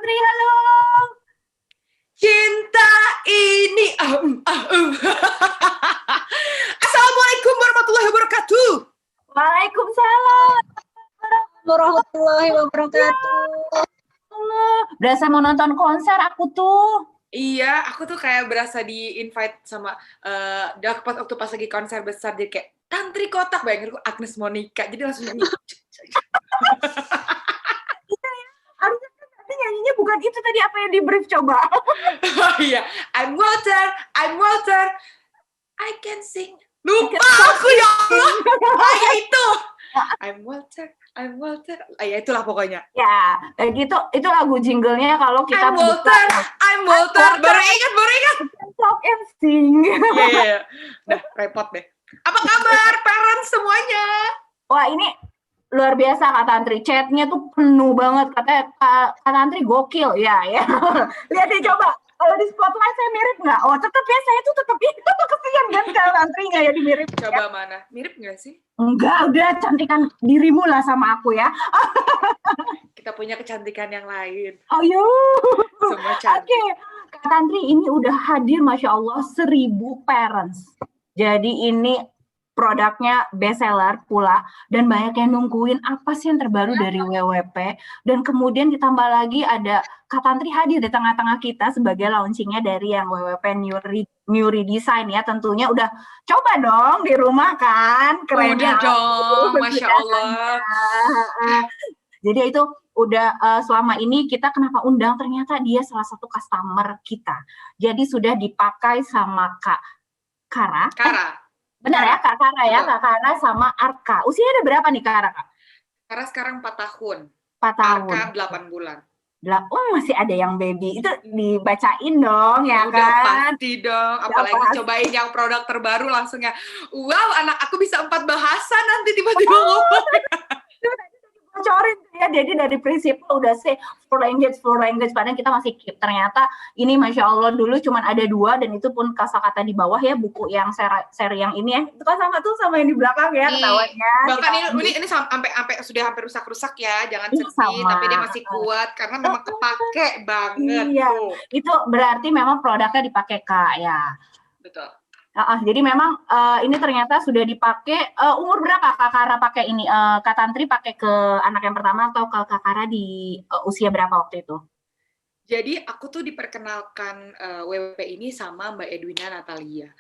Tantri, halo. Cinta ini. Assalamualaikum warahmatullahi wabarakatuh. Waalaikumsalam. Warahmatullahi wabarakatuh. Berasa mau nonton konser aku tuh. Iya, aku tuh kayak berasa di invite sama waktu pas lagi konser besar jadi kayak Tantri Kotak, bayangin aku Agnes Monica, jadi langsung nyanyi. Harusnya kan tadi nyanyinya bukan itu tadi apa yang di brief coba. Oh iya, I'm Walter, I can sing. Lupa aku ya Allah. Ya itu. I'm Walter. Ya itulah pokoknya. Ya, gitu. Itu lagu jinglenya kalau kita I'm Walter. Baru ingat. Talk and sing. Iya. Udah repot deh. Apa kabar parents semuanya? Wah, ini luar biasa Kak Tantri. Chatnya tuh penuh banget. Katanya Kak Tantri gokil. Ya. Lihat deh coba. Kalau di spotlight saya mirip nggak? Oh, tetap ya. Saya tuh tetap itu kesian kan Kak Tantri nggak ya dimirip. Coba mana? Mirip nggak sih? Enggak, udah cantikan dirimu lah sama aku ya. Kita punya kecantikan yang lain. Ayo. Semua cantik. Oke. Kak Tantri ini udah hadir Masya Allah 1.000 parents. Jadi ini produknya bestseller pula dan banyak yang nungguin apa sih yang terbaru dari WWP, dan kemudian ditambah lagi ada Kak Tantri hadir di tengah-tengah kita sebagai launchingnya dari yang WWP New Redesign ya. Tentunya udah coba dong di rumah kan, keren udah dong, Masya Allah. Jadi itu udah selama ini kita kenapa undang, ternyata dia salah satu customer kita. Jadi sudah dipakai sama Kak Kara. Benar ya, Kak Kara ya, Kak Kara sama Arka. Usianya ada berapa nih Kak? Kara sekarang 4 tahun. 4 tahun. Arka 8 bulan. Masih ada yang baby. Itu dibacain dong ya udah, kan? Pasti dong. Apalagi cobain yang produk terbaru langsungnya. Wow, anak aku bisa 4 bahasa nanti tiba-tiba ngomong. Bocorin ya, jadi dari prinsip udah say full language, padahal kita masih keep. Ternyata ini Masya Allah dulu cuma ada 2 dan itu pun kata-kata di bawah ya, buku yang seri yang ini ya, itu kan sama yang di belakang ya ketawanya. Bahkan ini sampai sudah hampir rusak-rusak ya, jangan sedih, tapi dia masih kuat karena memang kepake banget. Iya, itu berarti memang produknya dipakai Kak ya. Betul. Jadi memang ini ternyata sudah dipakai. Umur berapa Kak Kara pakai ini? Kak Tantri pakai ke anak yang pertama atau ke Kak Kara di usia berapa waktu itu? Jadi aku tuh diperkenalkan WWP ini sama Mbak Edwina Natalia.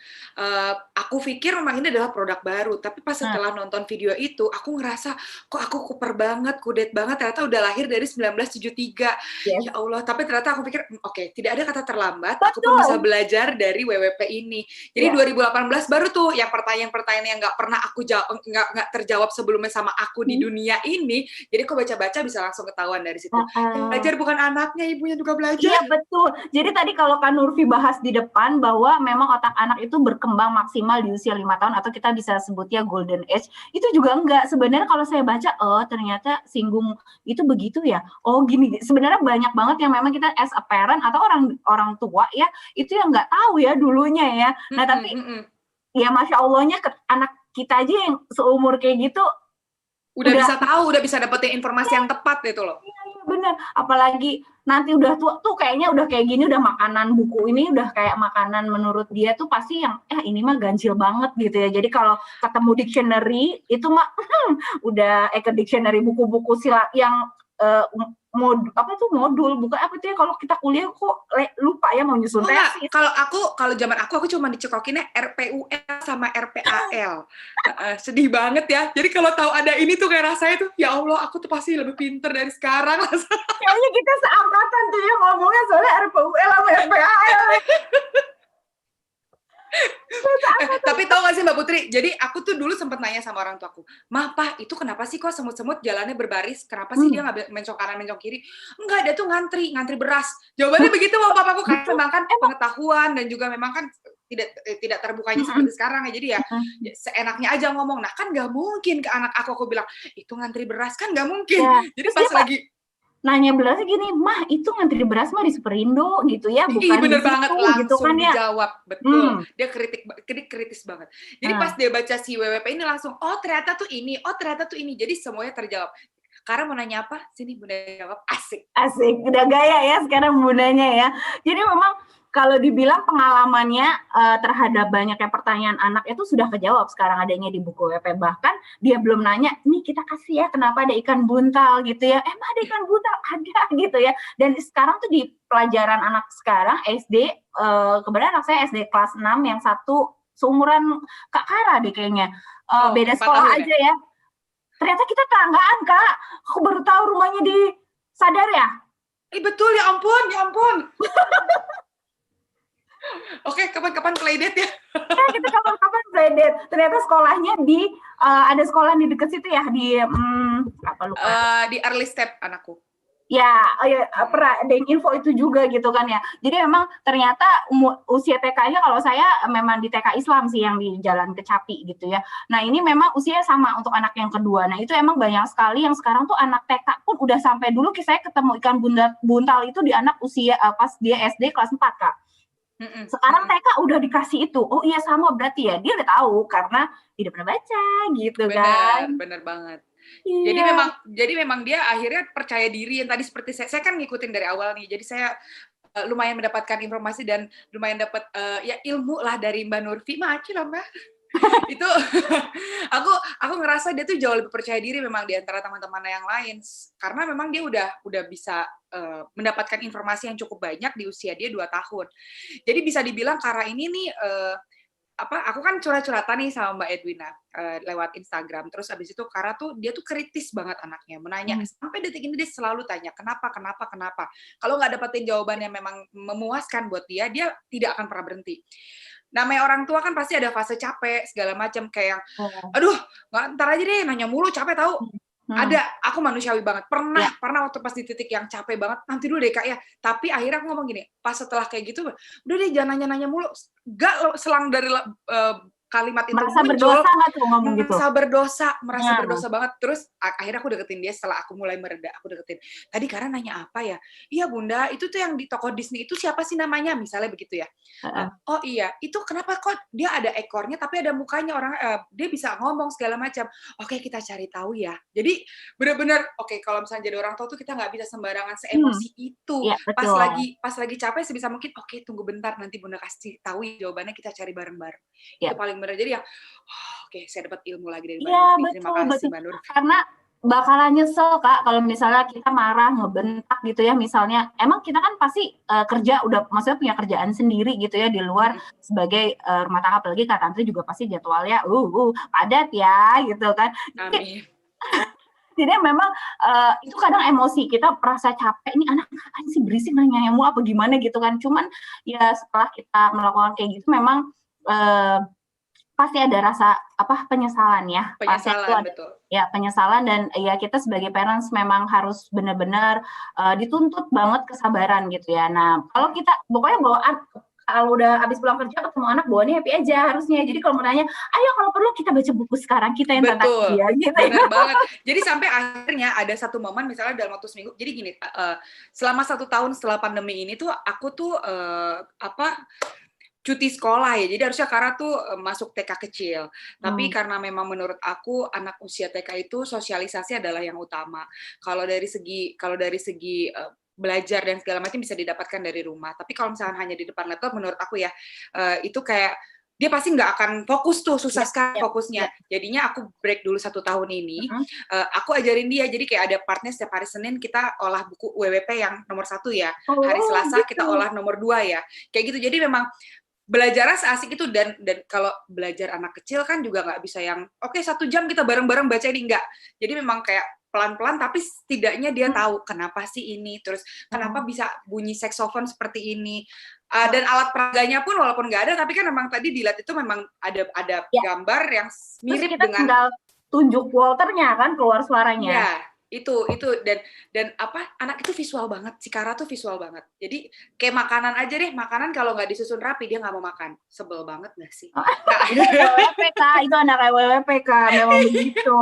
Aku pikir memang ini adalah produk baru, tapi pas setelah nonton video itu, aku ngerasa kok aku kuper banget, kudet banget, ternyata udah lahir dari 1973. Yes. Ya Allah, tapi ternyata aku pikir, oke, tidak ada kata terlambat, aku pun bisa belajar dari WWP ini. Jadi 2018 baru tuh yang pertanyaan-pertanyaan yang nggak pernah aku nggak terjawab sebelumnya sama aku di dunia ini, jadi aku baca-baca bisa langsung ketahuan dari situ. Yang belajar bukan anaknya, ibunya juga belajar. Iya betul. Jadi tadi kalau Kak Nurfi bahas di depan bahwa memang otak anak itu berkembang maksimal di usia 5 tahun atau kita bisa sebutnya golden age. Itu juga enggak. Sebenarnya kalau saya baca, ternyata singgung itu begitu ya. Oh gini. Sebenarnya banyak banget yang memang kita as a parent atau orang tua ya, itu yang nggak tahu ya dulunya ya. Nah tapi ya Masya Allahnya anak kita aja yang seumur kayak gitu udah bisa tahu, udah bisa dapetin informasi yang tepat gitu loh. Iya benar, apalagi nanti udah tua tuh kayaknya udah kayak gini, udah makanan buku ini udah kayak makanan menurut dia tuh pasti yang ini mah ganjil banget gitu ya. Jadi kalau ketemu dictionary itu mah udah ke dictionary buku-buku yang modul bukan apa tuh ya, kalau kita kuliah kok lupa ya mau nyusun tesis. Kalau zaman aku cuma dicekokinnya RPUL sama RPAL. Sedih banget ya. Jadi kalau tahu ada ini tuh kayak rasanya tuh ya Allah, aku tuh pasti lebih pinter dari sekarang. Kayaknya kita seangkatan tuh ya ngomongnya soalnya RPUL sama RPAL. Tapi tau gak sih Mbak Putri, jadi aku tuh dulu sempat nanya sama orang tuaku, "Mah, Pak, itu kenapa sih kok semut-semut jalannya berbaris? Kenapa sih dia nggak mencong kanan, mencong kiri?" "Enggak, dia tuh ngantri beras." Jawabannya begitu sama papaku, karena memang kan pengetahuan dan juga memang kan tidak terbukanya seperti sekarang ya, jadi ya seenaknya aja ngomong. Nah kan nggak mungkin ke anak aku bilang, "Itu ngantri beras," kan nggak mungkin. Jadi pas lagi nanya belasnya gini, "Mah, itu ngantri beras mah di Superindo gitu ya, bukan bener di situ," banget, langsung gitu kan ya. dijawab, betul. Dia kritis banget. Jadi pas dia baca si WWP ini langsung, oh ternyata tuh ini. Jadi semuanya terjawab. Kara mau nanya apa? Sini Bunda jawab. Asik. Asik, udah gaya ya sekarang bundanya ya. Jadi memang kalau dibilang pengalamannya terhadap banyaknya pertanyaan anak itu sudah kejawab sekarang adanya di buku WP. Bahkan dia belum nanya, nih kita kasih ya kenapa ada ikan buntal gitu ya. Emang ada ikan buntal? Ada gitu ya. Dan sekarang tuh di pelajaran anak sekarang SD, kebetulan anak saya SD kelas 6 yang satu seumuran Kak Kara deh kayaknya. Beda 4 sekolah tahun aja ya. Ternyata kita tetanggaan Kak. Aku baru tahu rumahnya di Sadar ya? Betul, ya ampun, ya ampun. Oke, kapan-kapan playdate ya? Ya, kita kapan-kapan playdate. Ternyata sekolahnya di, ada sekolah di dekat situ ya, di, apa lupa. Di early step anakku. Ya, pernah ada yang info itu juga gitu kan ya. Jadi memang ternyata usia TK-nya kalau saya memang di TK Islam sih yang di Jalan Kecapi gitu ya. Nah ini memang usia sama untuk anak yang kedua. Nah itu emang banyak sekali yang sekarang tuh anak TK pun udah sampai dulu saya ketemu ikan buntal itu di anak usia pas dia SD kelas 4 Kak. Sekarang TK udah dikasih itu. Oh iya sama berarti ya. Dia udah tahu karena dia udah pernah baca gitu kan. Bener banget. Iya. Jadi memang dia akhirnya percaya diri yang tadi seperti saya kan ngikutin dari awal nih. Jadi saya lumayan mendapatkan informasi dan lumayan dapat ya ilmu lah dari Mbak Nurfi. Maci lah Mbak. Itu aku ngerasa dia tuh jauh lebih percaya diri memang di antara teman-teman yang lain karena memang dia udah bisa mendapatkan informasi yang cukup banyak di usia dia 2 tahun. Jadi bisa dibilang Kara ini nih aku kan curhat-curhatan nih sama Mbak Edwina lewat Instagram. Terus abis itu Kara tuh dia tuh kritis banget anaknya, menanya sampai detik ini dia selalu tanya kenapa. Kalau nggak dapetin jawaban yang memang memuaskan buat dia tidak akan pernah berhenti. Namanya orang tua kan pasti ada fase capek segala macam kayak yang, aduh ntar aja deh nanya mulu capek tahu. Ada, aku manusiawi banget. Pernah waktu pas di titik yang capek banget, nanti dulu deh Kak ya. Tapi akhirnya aku ngomong gini, pas setelah kayak gitu, udah deh jangan nanya-nanya mulu. Gak selang dari kalimat itu merasa muncul, berdosa nggak tuh ngomong gitu? merasa berdosa banget. Terus akhirnya aku deketin dia setelah aku mulai mereda. Aku deketin, tadi Kara nanya apa ya? Iya Bunda, itu tuh yang di toko Disney itu siapa sih namanya? Misalnya begitu ya. Oh iya, itu kenapa kok dia ada ekornya tapi ada mukanya orang dia bisa ngomong segala macam. Oke, kita cari tahu ya. Jadi benar-benar oke, kalau misalnya jadi orang tua tuh kita nggak bisa sembarangan seemosi itu. Ya, pas lagi capek sebisa mungkin oke, tunggu bentar nanti Bunda kasih tahu jawabannya, kita cari bareng-bareng. Itu paling benar. Jadi ya oke, saya dapat ilmu lagi dari Mbak Nurfi. Terima kasih Mbak Nurfi. Karena bakalan nyesel Kak kalau misalnya kita marah, ngebentak gitu ya, misalnya emang kita kan pasti kerja udah maksudnya punya kerjaan sendiri gitu ya di luar sebagai rumah tangga, apalagi Kak Tantri juga pasti jadwalnya padat ya gitu kan. Amin. Jadi memang itu kadang emosi kita merasa capek, ini anak ngapain sih berisik nanya yang mau apa gimana gitu kan. Cuman ya setelah kita melakukan kayak gitu memang pasti ada rasa penyesalan ya. Penyesalan, betul. Ya penyesalan dan ya kita sebagai parents memang harus benar-benar dituntut banget kesabaran gitu ya. Nah kalau kita pokoknya bawaan kalau udah habis pulang kerja ketemu anak bawaannya happy aja harusnya. Jadi kalau mau nanya, ayo kalau perlu kita baca buku sekarang, kita yang tantang dia gitu. Benar banget. Jadi sampai akhirnya ada satu momen misalnya dalam waktu seminggu. Jadi gini, selama 1 tahun setelah pandemi ini tuh aku tuh cuti sekolah ya, jadi harusnya Kara tuh masuk TK kecil. Tapi karena memang menurut aku anak usia TK itu sosialisasi adalah yang utama. Kalau dari segi belajar dan segala macam bisa didapatkan dari rumah. Tapi kalau misalnya hanya di depan laptop, menurut aku ya itu kayak dia pasti nggak akan fokus tuh, susah sekali fokusnya. Jadinya aku break dulu 1 tahun ini. Aku ajarin dia, jadi kayak ada partnya setiap hari Senin kita olah buku WWP yang nomor 1 ya. Hari Selasa kita olah nomor 2 ya. Kayak gitu. Jadi memang belajarnya seasik itu dan kalau belajar anak kecil kan juga nggak bisa yang oke 1 jam kita bareng-bareng baca ini, enggak. Jadi memang kayak pelan-pelan tapi setidaknya dia tahu kenapa sih ini, terus kenapa bisa bunyi saxophone seperti ini. Dan alat peraganya pun walaupun nggak ada tapi kan memang tadi dilihat itu memang ada gambar yang mirip terus kita dengan tinggal tunjuk Walternya kan keluar suaranya. Ya. Itu dan anak itu visual banget, si Kara tuh visual banget. Jadi kayak makanan aja deh, makanan kalau nggak disusun rapi dia nggak mau makan. Sebel banget nggak sih? WWP Kak, itu anak WWP Kak, memang begitu.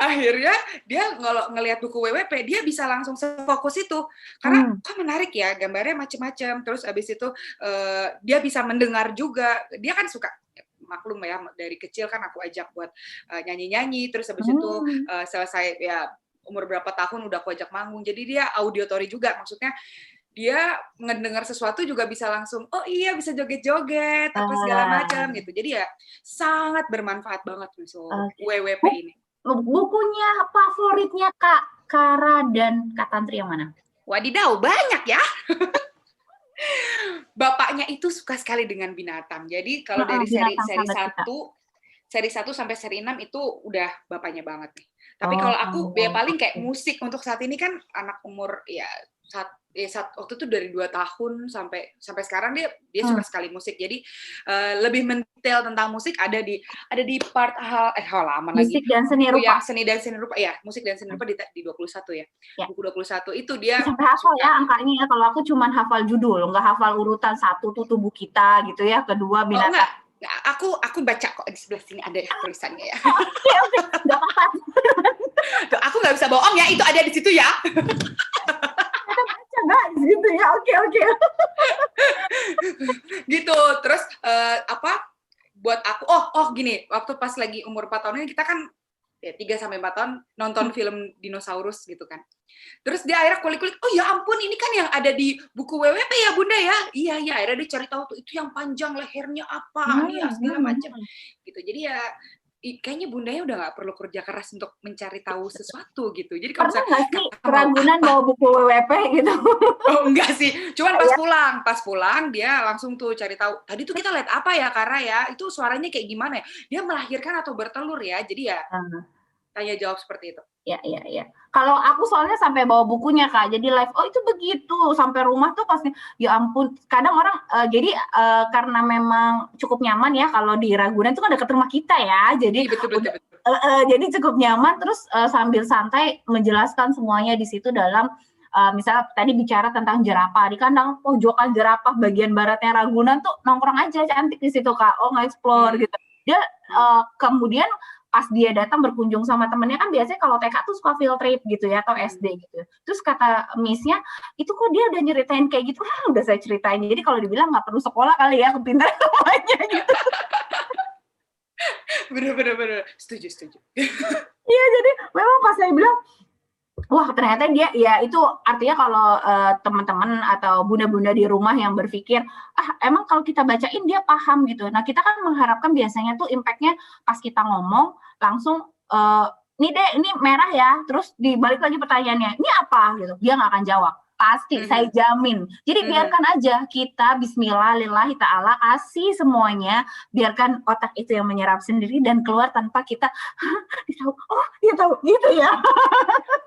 Akhirnya dia ngelihat buku WWP dia bisa langsung fokus itu karena kok menarik ya, gambarnya macem-macem. Terus abis itu dia bisa mendengar juga, dia kan suka maklum ya, dari kecil kan aku ajak buat nyanyi-nyanyi, terus habis itu selesai ya umur berapa tahun udah aku ajak manggung. Jadi dia auditory juga, maksudnya dia ngedengar sesuatu juga bisa langsung, oh iya bisa joget-joget, apa segala macam gitu. Jadi ya sangat bermanfaat banget WWP ini. Bukunya favoritnya Kak Kara dan Kak Tantri yang mana? Wadidaw, banyak ya. Bapaknya itu suka sekali dengan binatang. Jadi kalau dari seri 1 sampai seri 6 itu udah bapaknya banget nih. Tapi kalau aku ya paling kayak musik untuk saat ini kan anak umur ya waktu itu dari 2 tahun sampai sekarang dia suka sekali musik. Jadi lebih mendetail tentang musik ada di part halaman lagi. Musik dan seni rupa. Yang seni dan seni rupa ya, musik dan seni rupa di 21 ya. Buku 21 itu dia sampai hafal ya angkanya ya. Kalau aku cuman hafal judul, nggak hafal urutan. 1 tuh tubuh kita gitu ya, kedua binatang. Aku baca kok di sebelah sini ada tulisannya ya. Oke, nggak apa-apa. Aku nggak bisa bohong ya, itu ada di situ ya. Baca gitu ya, oke. Gitu, terus buat aku, gini, waktu pas lagi umur 4 tahun ini kita kan ya 3-4 tahun nonton film dinosaurus gitu kan. Terus dia akhirnya kulik-kulik, oh ya ampun ini kan yang ada di buku WWP ya Bunda ya. Iya, akhirnya dia cari tahu tuh itu yang panjang lehernya apa, nih segala macam. Gitu. Jadi ya kayaknya Bundanya udah nggak perlu kerja keras untuk mencari tahu sesuatu gitu. Jadi kalau pernah nggak sih keragunan bawa buku WWP gitu? Oh enggak sih, cuman pas pulang dia langsung tuh cari tahu. Tadi tuh kita lihat apa ya Kara ya? Itu suaranya kayak gimana ya? Dia melahirkan atau bertelur ya? Jadi ya tanya jawab seperti itu. Iya. Kalau aku soalnya sampai bawa bukunya Kak, jadi live, oh itu begitu, sampai rumah tuh pasti, ya ampun, kadang orang, karena memang cukup nyaman ya, kalau di Ragunan itu kan dekat rumah kita ya, jadi betul. Jadi cukup nyaman, terus sambil santai menjelaskan semuanya di situ dalam, misalnya tadi bicara tentang jerapah, di kandang pojokan jerapah bagian baratnya Ragunan tuh nongkrong aja cantik di situ Kak, nge-explore gitu. Dia kemudian pas dia datang berkunjung sama temennya kan biasanya kalau TK tuh suka field trip gitu ya atau SD gitu. Terus kata Miss-nya, itu kok dia udah nyeritain kayak gitu, udah saya ceritain. Jadi kalau dibilang nggak perlu sekolah kali ya, kepintaran semuanya gitu. Bener. Setuju. Iya, jadi memang pas saya bilang, wah ternyata dia ya itu artinya kalau teman-teman atau bunda-bunda di rumah yang berpikir emang kalau kita bacain dia paham gitu. Nah kita kan mengharapkan biasanya tuh impact-nya pas kita ngomong langsung nih deh ini merah ya, terus dibalik lagi pertanyaannya ini apa gitu, dia nggak akan jawab pasti, saya jamin. Jadi biarkan aja kita Bismillah lillahi ta'ala kasih semuanya, biarkan otak itu yang menyerap sendiri dan keluar tanpa kita dia tahu gitu ya.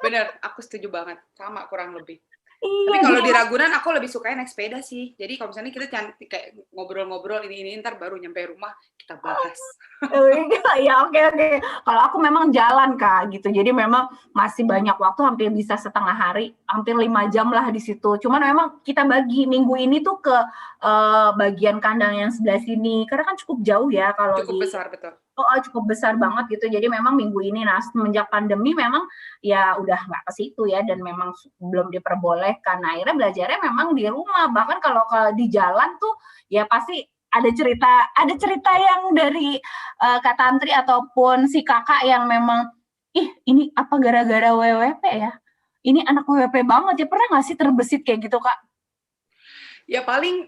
Bener, aku setuju banget, sama kurang lebih. Iya, tapi kalau di Ragunan aku lebih suka naik sepeda sih. Jadi kalau misalnya kita kayak ngobrol-ngobrol ini ntar baru nyampe rumah kita bahas. Ya oke. Kalau aku memang jalan Kak gitu. Jadi memang masih banyak waktu, hampir bisa setengah hari, hampir 5 jam lah di situ. Cuman memang kita bagi minggu ini tuh ke bagian kandang yang sebelah sini karena kan cukup jauh ya kalau cukup besar betul. Cukup besar banget gitu. Jadi memang minggu ini semenjak pandemi memang ya udah nggak ke situ ya dan memang belum diperbolehkan. Nah, akhirnya belajarnya memang di rumah. Bahkan kalau di jalan tuh ya pasti ada cerita yang dari Kak Tantri ataupun si kakak yang memang ini apa gara-gara WWP ya? Ini anak WWP banget ya. Pernah nggak sih terbesit kayak gitu Kak? Ya paling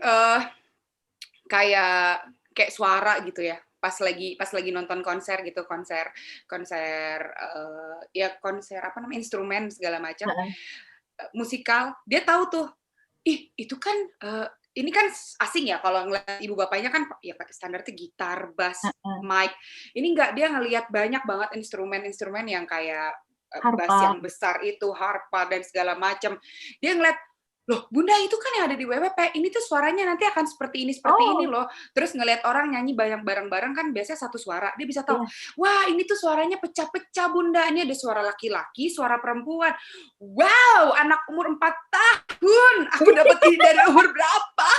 kayak suara gitu ya. Pas lagi nonton konser gitu, konser apa namanya, instrumen segala macam, musikal, dia tahu tuh, itu kan ini kan asing ya kalau ngeliat ibu bapaknya kan ya pakai standarnya gitar, bass, mic. Ini enggak, dia ngelihat banyak banget instrumen yang kayak bass yang besar itu, harpa dan segala macam. Dia ngeliat, loh Bunda itu kan yang ada di WWP, ini tuh suaranya nanti akan seperti ini loh. Terus ngelihat orang nyanyi bareng-bareng kan biasanya satu suara, dia bisa tahu, wah ini tuh suaranya pecah-pecah Bunda, ini ada suara laki-laki, suara perempuan. Wow, anak umur 4 tahun, aku dapat ini dari umur berapa?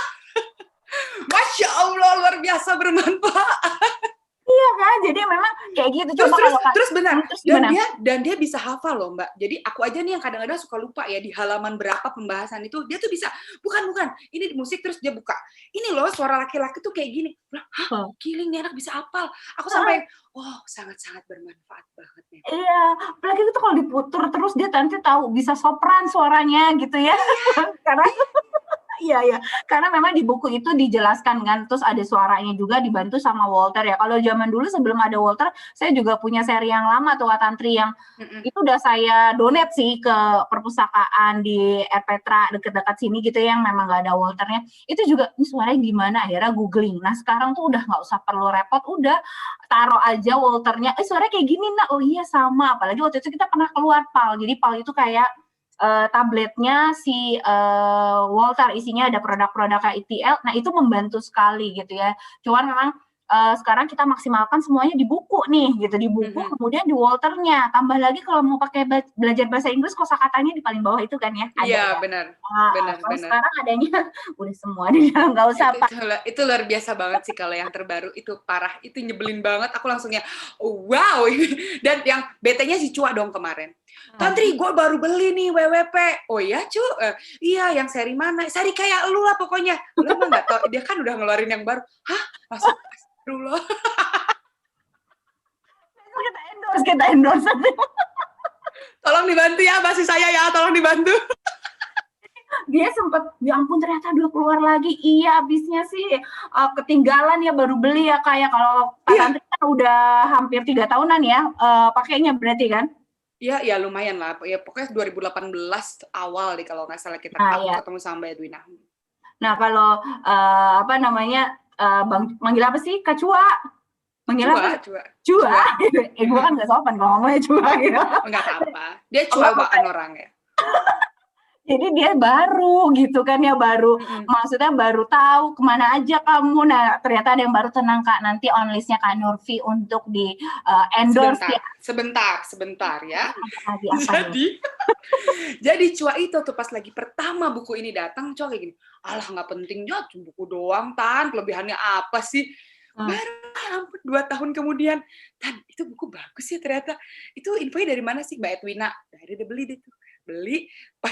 Masya Allah, luar biasa bermanfaat. Iya Iya kan? Jadi memang kayak gitu. Terus Coba kalau terus benar. terus Dan gimana? dia bisa hafal loh, Mbak. Jadi aku aja nih yang kadang-kadang suka lupa ya di halaman berapa pembahasan itu, dia tuh bisa, bukan, ini musik terus dia buka. Ini loh suara laki-laki tuh kayak gini. Hah, giling nih anak bisa hafal. Aku sampai, oh sangat-sangat bermanfaat banget nih. Iya, apalagi itu kalau diputer terus dia nanti tahu bisa sopran suaranya gitu ya. Karena iya, karena memang di buku itu dijelaskan kan, terus ada suaranya juga dibantu sama Walter ya. Kalau zaman dulu sebelum ada Walter, saya juga punya seri yang lama tuh Kak Tantri yang itu udah saya donate sih ke perpustakaan di Erpetra deket-dekat sini gitu yang memang nggak ada Walternya. Itu juga ini suaranya gimana, akhirnya googling. Nah sekarang tuh udah nggak usah perlu repot, udah taruh aja Walternya. Suaranya kayak gini nak, oh iya sama. Apalagi waktu itu kita pernah keluar PAL, jadi PAL itu kayak tabletnya si Walter, isinya ada produk-produk ITL, nah itu membantu sekali gitu ya. Cuman memang sekarang kita maksimalkan semuanya di buku nih gitu, di buku kemudian di Walternya. Tambah lagi kalau mau pakai belajar bahasa Inggris kosakatanya di paling bawah itu kan ya. Iya benar. Kalau sekarang adanya udah semua di dalam, nggak usah itu luar biasa banget sih kalau yang terbaru itu parah, itu nyebelin banget. Aku langsungnya wow. Dan yang BT-nya si Cua dong kemarin. Tantri, gue baru beli nih WWP. Oh iya, Cu? Iya, yang seri mana? Seri kayak lu lah pokoknya. Lu emang nggak tau, dia kan udah ngeluarin yang baru. Hah? Langsung, astagfirullah. Kita endorse. Tolong dibantu ya, masih saya ya, tolong dibantu. Dia sempat, ya ampun ternyata udah keluar lagi. Iya, abisnya sih ketinggalan ya, baru beli ya kayak kalau Pak Tantri kan udah hampir 3 tahunan ya pakainya berarti kan? Iya, lumayan lah. Ya pokoknya 2018 awal deh kalau nggak salah kita ketemu sama Mbak Edwina. Nah kalau apa namanya, manggil apa sih? Kak Cua? Manggil apa? Cua. Gue kan nggak sopan kalau ngomongnya Cua gitu. Nggak apa-apa. Dia Cua bahkan orangnya. Jadi dia baru gitu kan ya, baru maksudnya baru tahu kemana aja kamu. Nah ternyata ada yang baru, tenang Kak, nanti on listnya Kak Nurfi untuk di endorse sebentar ya. Jadi Cua itu tuh pas lagi pertama buku ini datang, Cua kayak gini, alah nggak penting ya, buku doang Tan, kelebihannya apa sih? Baru 2 tahun kemudian, Tan itu buku bagus ya ternyata. Itu infonya dari mana sih Mbak Edwina? Dari dia beli deh tuh. Beli,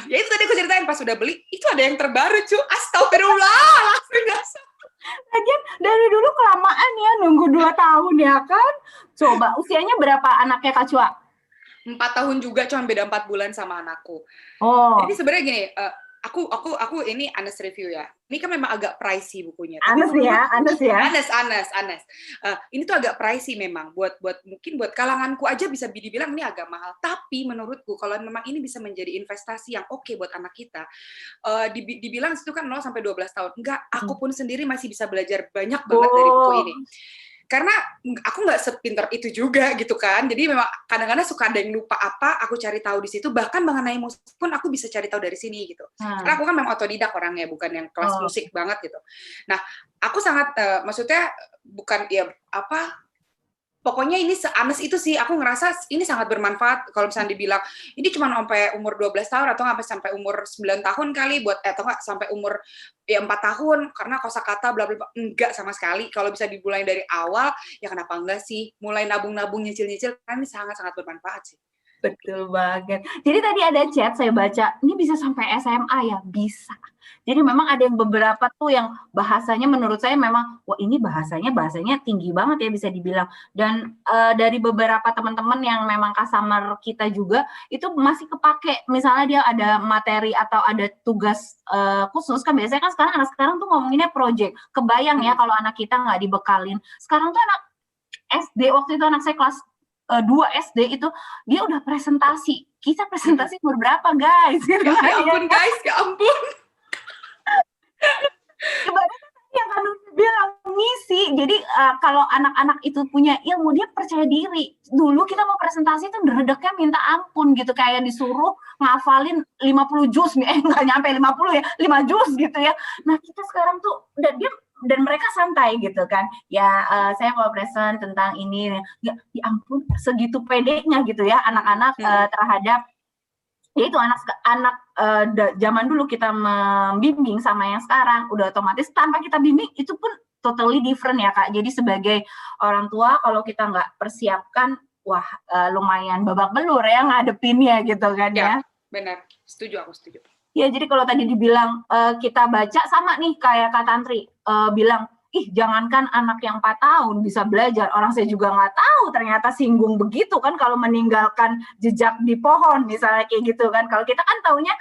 ya itu tadi aku ceritain, pas udah beli, itu ada yang terbaru cu, astagfirullah, langsung ngasih. Lagian dari dulu kelamaan ya, nunggu 2 tahun ya kan. Coba, usianya berapa anaknya Kak Cua? 4 tahun juga, cuma beda 4 bulan sama anakku. Jadi sebenarnya gini, aku ini honest review ya. Ini kan memang agak pricey bukunya. Honest ya. Ini tuh agak pricey memang mungkin buat kalanganku aja bisa dibilang ini agak mahal. Tapi menurutku kalau memang ini bisa menjadi investasi yang oke buat anak kita, dibilang situ kan 0 sampai 12 tahun. Enggak, aku pun sendiri masih bisa belajar banyak banget dari buku ini. Karena aku nggak sepinter itu juga gitu kan, jadi memang kadang-kadang suka ada yang lupa apa, aku cari tahu di situ, bahkan mengenai musik pun aku bisa cari tahu dari sini gitu. Karena aku kan memang otodidak orangnya, bukan yang kelas musik banget gitu. Nah, aku sangat maksudnya bukan ya apa, pokoknya ini se-honest itu sih, aku ngerasa ini sangat bermanfaat. Kalau misalnya dibilang, ini cuma sampai umur 12 tahun, atau nggak sampai umur 9 tahun kali, atau nggak sampai umur ya 4 tahun, karena kosakata bla bla bla, enggak sama sekali. Kalau bisa dimulai dari awal, ya kenapa enggak sih? Mulai nabung-nabung, nyicil-nyicil, kan ini sangat-sangat bermanfaat sih. Betul banget. Jadi tadi ada chat saya baca, ini bisa sampai SMA ya? Bisa. Jadi memang ada yang beberapa tuh yang bahasanya menurut saya memang, wah ini bahasanya tinggi banget ya bisa dibilang. Dan dari beberapa teman-teman yang memang customer kita juga, itu masih kepake. Misalnya dia ada materi atau ada tugas khusus, kan biasanya kan sekarang anak sekarang tuh ngomonginnya project. Kebayang ya kalau anak kita nggak dibekalin. Sekarang tuh anak SD, waktu itu anak saya kelas 2 SD itu, dia udah presentasi. Kita presentasi umur berapa guys? Ya ampun guys, ya ampun. Ibaratnya yang kan bilang ngisi. Jadi kalau anak-anak itu punya ilmu, dia percaya diri. Dulu kita mau presentasi itu dredeknya minta ampun gitu, kayak disuruh ngafalin 50 juz, nggak nyampe 50 ya, 5 juz gitu ya. Nah kita sekarang tuh dan mereka santai gitu kan. Ya saya mau present tentang ini. Ya ampun, segitu pedenya gitu ya anak-anak terhadap ya itu anak zaman dulu kita membimbing sama yang sekarang udah otomatis tanpa kita bimbing itu pun totally different ya Kak. Jadi sebagai orang tua kalau kita nggak persiapkan, wah lumayan babak belur ya ngadepinnya gitu kan ya. Benar, setuju, aku setuju. Ya, jadi kalau tadi dibilang kita baca sama nih kayak Kak Tantri bilang, ih jangankan anak yang 4 tahun bisa belajar, orang saya juga nggak tahu ternyata singgung begitu kan kalau meninggalkan jejak di pohon misalnya kayak gitu kan. Kalau kita kan taunya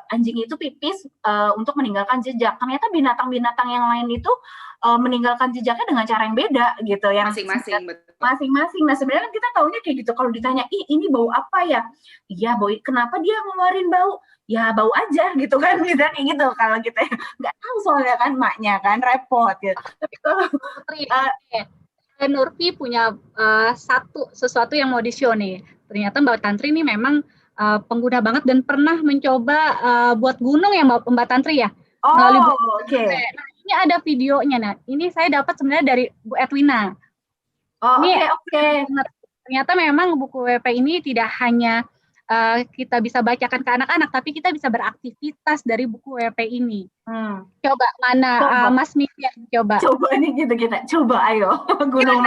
anjing itu pipis untuk meninggalkan jejak. Ternyata binatang-binatang yang lain itu meninggalkan jejaknya dengan cara yang beda gitu. Yang Masing-masing, betul. Masing-masing. Nah sebenarnya kita taunya kayak gitu. Kalau ditanya, ih ini bau apa ya? Iya bau. Kenapa dia ngeluarin bau? Ya bau aja gitu kan, gitu kayak gitu. Kalau kita nggak tahu soalnya kan maknya kan repot gitu. Tapi kalau Nurfi punya sesuatu yang mau di-show nih. Ternyata Mbak Tantri ini memang pengguna banget dan pernah mencoba buat gunung ya Mbak Tantri ya. Oh, oke. Nah, ini ada videonya. Nah, ini saya dapat sebenarnya dari Bu Edwina. Oh, ini oke. Ternyata memang buku WP ini tidak hanya kita bisa bacakan ke anak-anak, tapi kita bisa beraktivitas dari buku WP ini. Coba mana Mas Mifia coba. Coba nih kita coba ayo. Gunung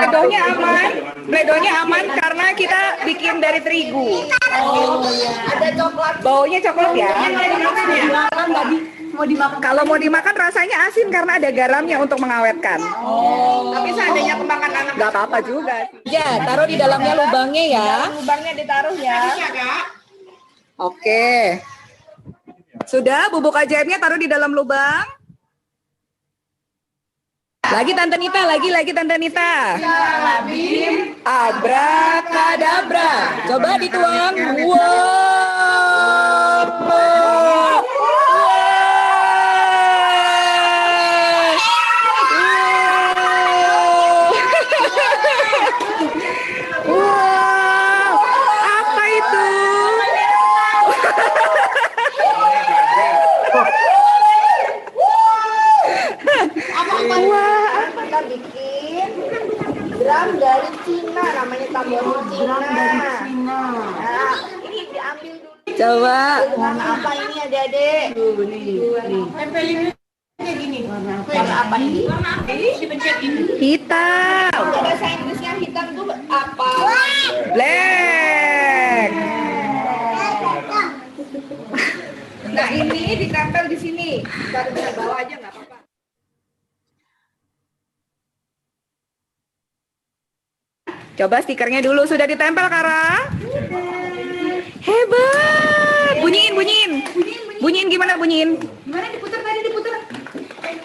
Bledonya aman karena kita bikin dari terigu. Oh, ada coklat. Baunya coklat ya. Mau dimakan. Kalau mau dimakan rasanya asin karena ada garamnya untuk mengawetkan. Oh. Tapi seandainya kemakan anak nggak apa-apa juga. Ya, taruh di dalamnya lubangnya ya. Lubangnya ditaruh ya. Oke. Sudah, bubuk ajaibnya taruh di dalam lubang. Lagi Tante Nita, lagi Tante Nita. Abrakadabra. Coba dituang. Wow, apa itu? Wah, kita bikin drum dari Cina, namanya tamborin Cina. Nah, ini diambil dulu. Coba. Warna apa ini adik-adik? Tempelinnya gini. Warna apa ini? Dipencet ini. Hitam. Bahasa Inggrisnya hitam tuh apa? Black. Nah ini ditempel di sini. Kita bisa bawa aja nggak apa-apa. Coba stikernya dulu, sudah ditempel Kara? Hebat! Bunyiin. Bunyiin gimana bunyiin? Gimana diputar tadi diputar?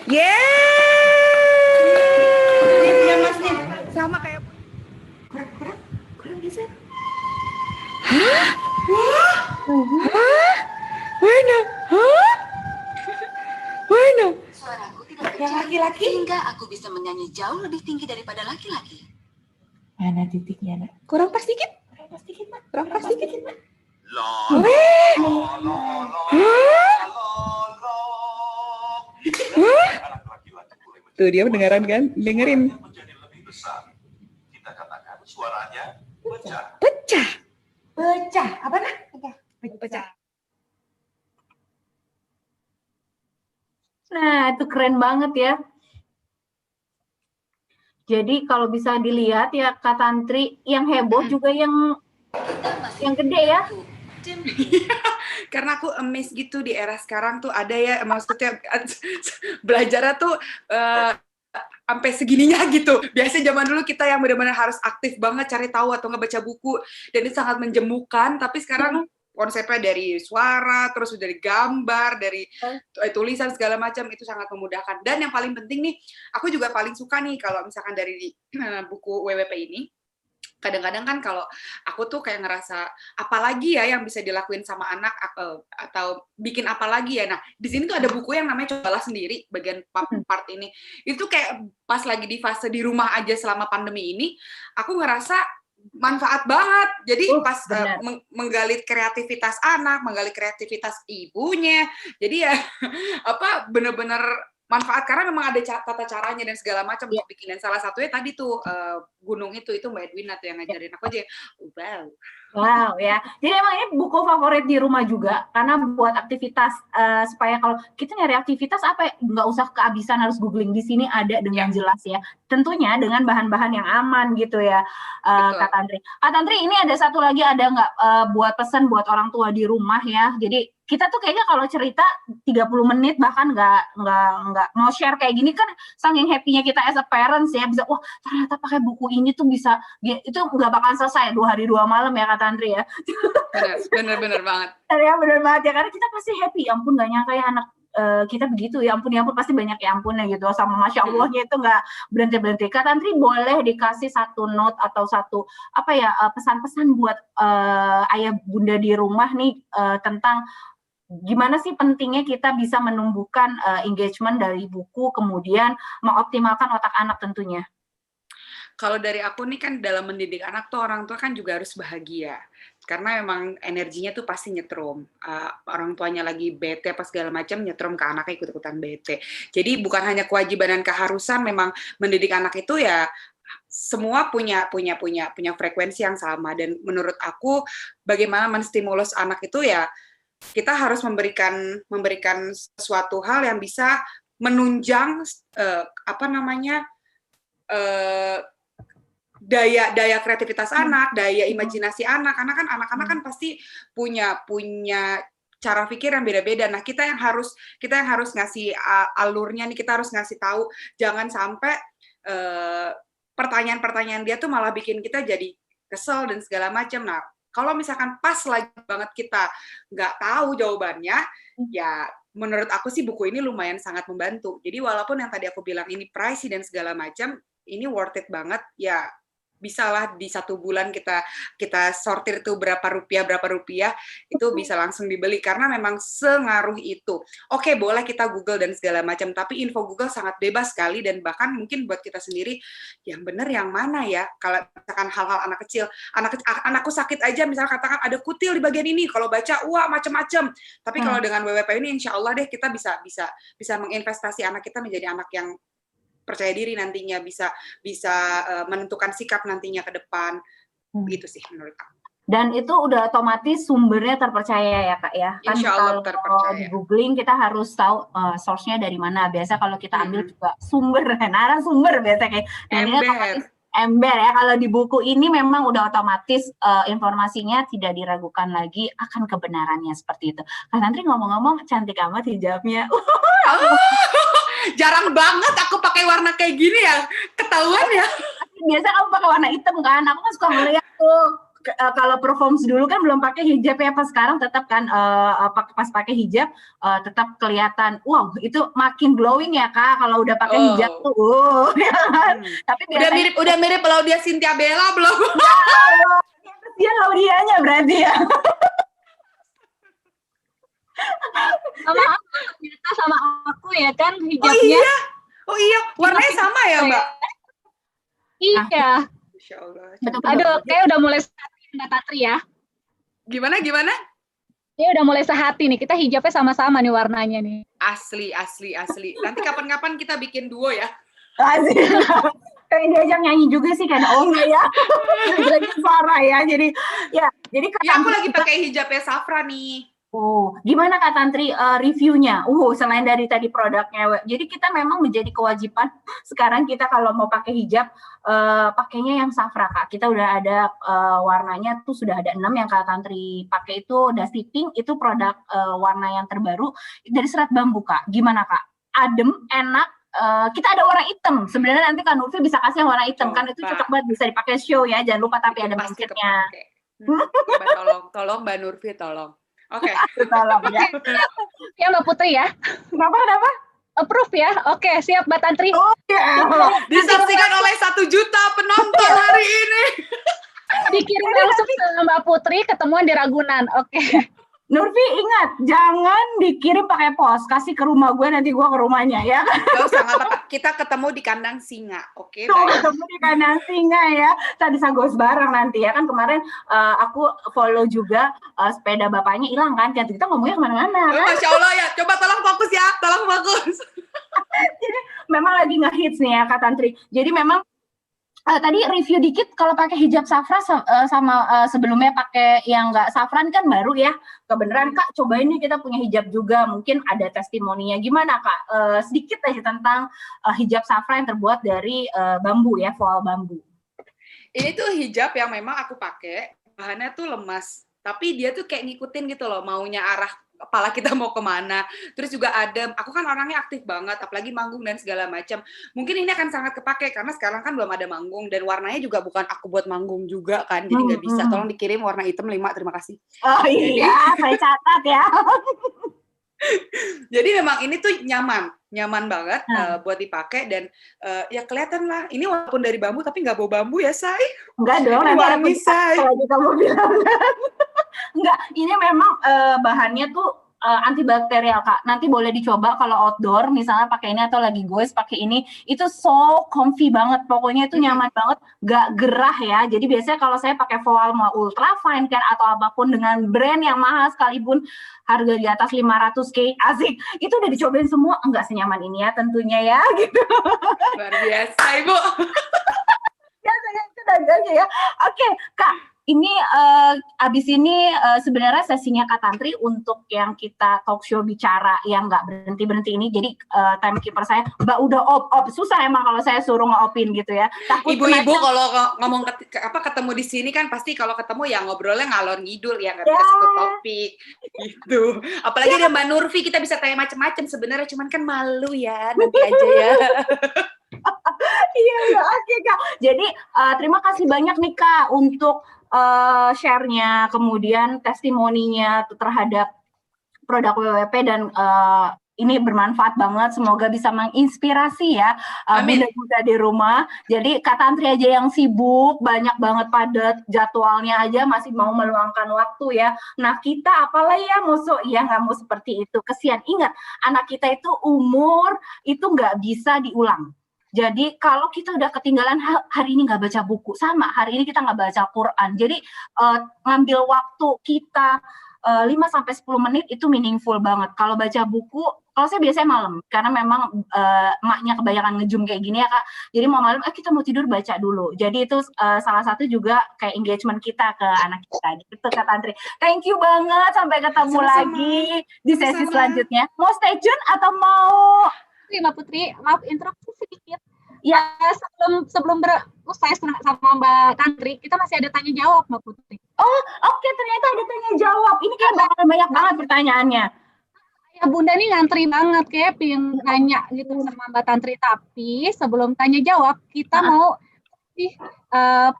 Yeay! Ya Mas nih. Sama kayak Kurang geser. Hah? Mana? Hah? Mana? Suaraku tidak Yang kecil, laki-laki? sehingga aku bisa menyanyi jauh lebih tinggi daripada laki-laki. Mana titiknya, Nak? Kurang pas dikit? Kurang pas dikit, Mak. Kurang pas dikit? Mak. Tuh dia mendengaran kan? Dengerin. Menjadi lebih besar. Kita katakan suaranya pecah. Pecah. Pecah. Apa, Nak? Pecah. Nah, itu keren banget ya. Jadi kalau bisa dilihat ya Kak Tantri, yang heboh juga yang gede ya. Karena aku amazed gitu di era sekarang tuh ada ya, maksudnya belajarnya tuh sampai segininya gitu. Biasanya zaman dulu kita yang benar-benar harus aktif banget cari tahu atau ngebaca buku, dan itu sangat menjemukan. Tapi sekarang konsepnya dari suara, terus dari gambar, dari tulisan segala macam, itu sangat memudahkan. Dan yang paling penting nih, aku juga paling suka nih kalau misalkan dari buku WWP ini, kadang-kadang kan kalau aku tuh kayak ngerasa apalagi ya yang bisa dilakuin sama anak atau bikin apalagi ya. Nah, di sini tuh ada buku yang namanya Cobalah Sendiri, bagian part ini. Itu kayak pas lagi di fase di rumah aja selama pandemi ini, aku ngerasa manfaat banget. Jadi pas menggali kreativitas anak, menggali kreativitas ibunya. Jadi ya apa bener-bener manfaat karena memang ada tata caranya dan segala macam untuk bikin. Dan salah satunya tadi tuh gunung itu Mbak Edwina tuh yang ngajarin aku aja. Wow. Wow ya, jadi emang ini buku favorit di rumah juga karena buat aktivitas supaya kalau kita nyari aktivitas apa ya, nggak usah kehabisan harus googling, di sini ada dengan jelas ya. Tentunya dengan bahan-bahan yang aman gitu ya, Kak Tantri. Kak Tantri, ini ada satu lagi, ada nggak buat pesan buat orang tua di rumah ya? Jadi kita tuh kayaknya kalau cerita 30 menit bahkan nggak mau share kayak gini kan, saking happy-nya kita as a parents ya, bisa wah ternyata pakai buku ini tuh bisa, itu nggak bakal selesai 2 hari 2 malam ya Kak Tantri ya. Bener banget. Ya bener banget ya, karena kita pasti happy, ya ampun nggak nyangka ya anak kita begitu, ya ampun pasti banyak ya ampunnya gitu, sama Masya Allahnya itu nggak berhenti-berhenti. Kak Tantri boleh dikasih satu note atau satu pesan-pesan buat ayah bunda di rumah nih tentang gimana sih pentingnya kita bisa menumbuhkan engagement dari buku, kemudian mengoptimalkan otak anak tentunya. Kalau dari aku nih kan dalam mendidik anak tuh orang tua kan juga harus bahagia. Karena memang energinya tuh pasti nyetrum. Orang tuanya lagi bete apa segala macam, nyetrum ke anaknya ikut-ikutan bete. Jadi bukan hanya kewajiban dan keharusan, memang mendidik anak itu ya semua punya frekuensi yang sama. Dan menurut aku bagaimana menstimulus anak itu ya kita harus memberikan sesuatu hal yang bisa menunjang daya kreativitas anak, daya imajinasi anak. Karena kan anak-anak kan pasti punya cara pikir yang beda-beda. Nah, kita yang harus ngasih alurnya nih, kita harus ngasih tahu, jangan sampai pertanyaan-pertanyaan dia tuh malah bikin kita jadi kesel dan segala macam. Nah, kalau misalkan pas lagi banget kita nggak tahu jawabannya, ya menurut aku sih buku ini lumayan sangat membantu. Jadi walaupun yang tadi aku bilang ini pricey dan segala macam, ini worth it banget ya. Bisalah di 1 bulan kita sortir tuh berapa rupiah itu bisa langsung dibeli karena memang sengaruh itu. Oke, boleh kita Google dan segala macam, tapi info Google sangat bebas sekali dan bahkan mungkin buat kita sendiri yang benar yang mana ya. Kalau misalkan hal-hal anak kecil, anakku sakit aja misalnya katakan ada kutil di bagian ini, kalau baca wah macam-macam. Tapi kalau dengan WWP ini insya Allah deh kita bisa menginvestasi anak kita menjadi anak yang percaya diri nantinya, bisa menentukan sikap nantinya ke depan. Begitu sih menurut aku. Dan itu udah otomatis sumbernya terpercaya ya Kak ya. Kan Insya Allah terpercaya. Di googling kita harus tahu source-nya dari mana. Biasa kalau kita ambil juga narasumber biasa kayak. Dan ini otomatis ember ya. Kalau di buku ini memang udah otomatis informasinya tidak diragukan lagi akan kebenarannya seperti itu. Kak Tantri ngomong-ngomong cantik amat hijabnya. Jarang banget aku pakai warna kayak gini ya, ketahuan ya. Biasa kamu pakai warna hitam kan, aku kan suka ngeliat tuh. Kalau performs dulu kan belum pakai hijab ya, pas sekarang tetap kan pas pakai hijab tetap kelihatan. Wow, itu makin glowing ya Kak kalau udah pakai hijab tuh. Ya kan? Tapi udah mirip Laudia Cynthia Bella belum? Dia Laudianya berarti ya. sama aku ya kan hijabnya. Oh iya, warnanya sama ya Mbak? Iya. Insya Allah. Aduh, kayak udah mulai sehati Mbak Tantri ya. Gimana? Ya udah mulai sehati nih, kita hijabnya sama-sama nih warnanya nih. Asli. Nanti kapan-kapan kita bikin duo ya. Asli. Kayak diajak nyanyi juga sih kan, oh enggak ya. Lagi suara ya, jadi aku lagi pakai hijabnya Safra nih. Oh, gimana Kak Tantri reviewnya? Selain dari tadi produknya, jadi kita memang menjadi kewajiban sekarang kita kalau mau pakai hijab pakainya yang Safra Kak. Kita udah ada warnanya tuh sudah ada 6 yang Kak Tantri pakai itu Dusty Pink, itu produk warna yang terbaru dari serat bambu Kak. Gimana Kak? Adem, enak. Kita ada warna hitam. Sebenarnya nanti Kak Nurfi bisa kasih yang warna hitam kan, itu cocok banget bisa dipakai show ya. Jangan lupa tapi ada mindsetnya. Tolong Mbak Nurfi tolong. Oke. Tolong ya. Ya Mbak Putri ya. Kenapa? Approve ya. Oke, siap Mbak Tantri. Oh ya. Disaksikan oleh 1 juta penonton hari ini. Dikirim langsung ke Mbak Putri, ketemuan di Ragunan. Oke. Nurfi ingat, jangan dikirim pakai pos, kasih ke rumah gue, nanti gue ke rumahnya ya. Gak usah, gak apa-apa. Kita ketemu di kandang singa, oke? Ketemu di kandang singa ya, kita bisa ghost bareng nanti ya. Kan kemarin aku follow juga sepeda bapaknya hilang kan, kita ngomongnya kemana-mana. Kan? Masya Allah ya, coba tolong fokus ya, tolong fokus. Jadi memang lagi ngehits nih ya Kak Tantri. Jadi memang Tadi review dikit kalau pakai hijab safran sama sebelumnya pakai yang nggak safran kan baru ya. Kebenaran Kak, cobain nih kita punya hijab juga, mungkin ada testimoninya. Gimana Kak? Sedikit aja tentang hijab safran yang terbuat dari bambu ya, voal bambu. Ini tuh hijab yang memang aku pakai, bahannya tuh lemas, tapi dia tuh kayak ngikutin gitu loh, maunya arah kepala kita mau kemana. Terus juga adem. Aku kan orangnya aktif banget, apalagi manggung dan segala macam. Mungkin ini akan sangat kepake karena sekarang kan belum ada manggung dan warnanya juga bukan aku buat manggung juga kan, jadi nggak bisa. Tolong dikirim warna hitam 5, terima kasih. Oh iya, saya catat ya. Jadi memang ini tuh nyaman banget buat dipakai dan ya kelihatan lah. Ini walaupun dari bambu tapi nggak bau bambu ya, Say. Enggak dong, nanti wangi, Say. kalau kamu bilang. Enggak, ini memang bahannya tuh antibakterial Kak. Nanti boleh dicoba kalau outdoor, misalnya pakai ini atau lagi goes pakai ini, itu so comfy banget. Pokoknya itu nyaman banget, nggak gerah ya. Jadi biasanya kalau saya pakai voal mau ultra fine kan atau apapun dengan brand yang mahal sekalipun harga di atas 500K, asik. Itu udah dicobain semua, enggak senyaman ini ya tentunya ya gitu. Luar biasa, Ibu. Biasanya itu dagangnya ya. Oke, Kak. Ini abis ini sebenarnya sesinya Kak Tantri untuk yang kita talk show bicara yang nggak berhenti ini. Jadi timekeeper saya, Mbak udah op. Susah emang kalau saya suruh nge-opin gitu ya. Ibu-ibu kalau ngomong ketemu di sini kan pasti kalau ketemu ya ngobrolnya ngalor ngidul ya, nggak bisa satu topik gitu. Apalagi ada Mbak Nurfi, kita bisa tanya macam-macam sebenarnya, cuman kan malu ya, nanti aja ya. Iya, oke Kak. Jadi terima kasih banyak nih Kak untuk share-nya, kemudian testimoninya terhadap produk WWP dan ini bermanfaat banget. Semoga bisa menginspirasi ya bunda-bunda di rumah. Jadi Kak Tantri aja yang sibuk, banyak banget padat jadwalnya aja masih mau meluangkan waktu ya. Nah kita apalah ya musuh, ya nggak mau seperti itu. Kesian, ingat anak kita itu umur itu nggak bisa diulang. Jadi kalau kita udah ketinggalan hari ini nggak baca buku, sama hari ini kita nggak baca Quran. Jadi ngambil waktu kita 5-10 menit itu meaningful banget. Kalau baca buku, kalau saya biasanya malam, karena memang emaknya kebanyakan ngejum kayak gini ya Kak. Jadi mau malam, kita mau tidur baca dulu. Jadi itu salah satu juga kayak engagement kita ke anak kita. Gitu Kak Tantri. Thank you banget, sampai ketemu lagi di sesi selanjutnya. Mau stay tune atau mau... Mbak Putri, maaf interupsi sedikit. Ya, sebelum saya sama Mbak Tantri, kita masih ada tanya jawab Mbak Putri. Oh, oke, ternyata ada tanya jawab. Ini kayak bakal banyak banget pertanyaannya. Ya Bunda nih ngantri banget kayak pengen nanya gitu sama Mbak Tantri. Tapi sebelum tanya jawab, kita mau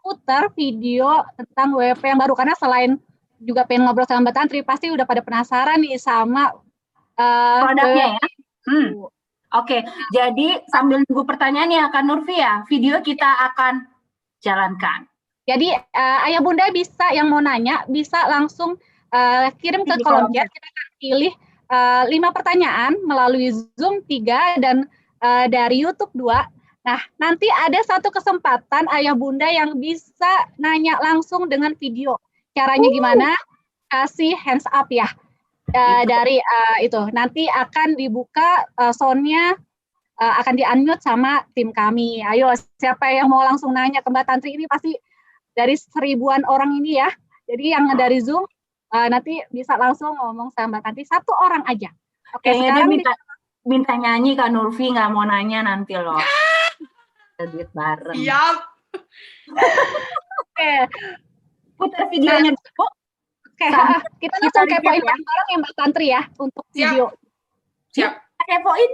putar video tentang WP yang baru, karena selain juga pengen ngobrol sama Mbak Tantri, pasti udah pada penasaran nih sama produknya ya. Oke, jadi sambil nunggu pertanyaannya Kak Nurfi ya, video kita akan jalankan. Jadi ayah bunda bisa yang mau nanya bisa langsung kirim ke kolom chat. Kita akan pilih 5 pertanyaan melalui Zoom 3 dan dari YouTube 2. Nah, nanti ada satu kesempatan ayah bunda yang bisa nanya langsung dengan video. Caranya gimana? Kasih hands up ya. Dari itu nanti akan dibuka sound-nya, akan di-unmute sama tim kami. Ayo, siapa yang mau langsung nanya ke Mbak Tantri, ini pasti dari 1000-an orang ini ya. Jadi yang dari Zoom nanti bisa langsung ngomong sama Mbak Tantri, 1 orang aja. Oke, sekarang dia minta nyanyi Kak Nurfi, nggak mau nanya nanti loh. Duit bareng. Siap. Oke. Putar videonya dulu. Oke, kita langsung kepoin bareng-bareng ya Mbak Tantri ya untuk video. Siap. Kepoin.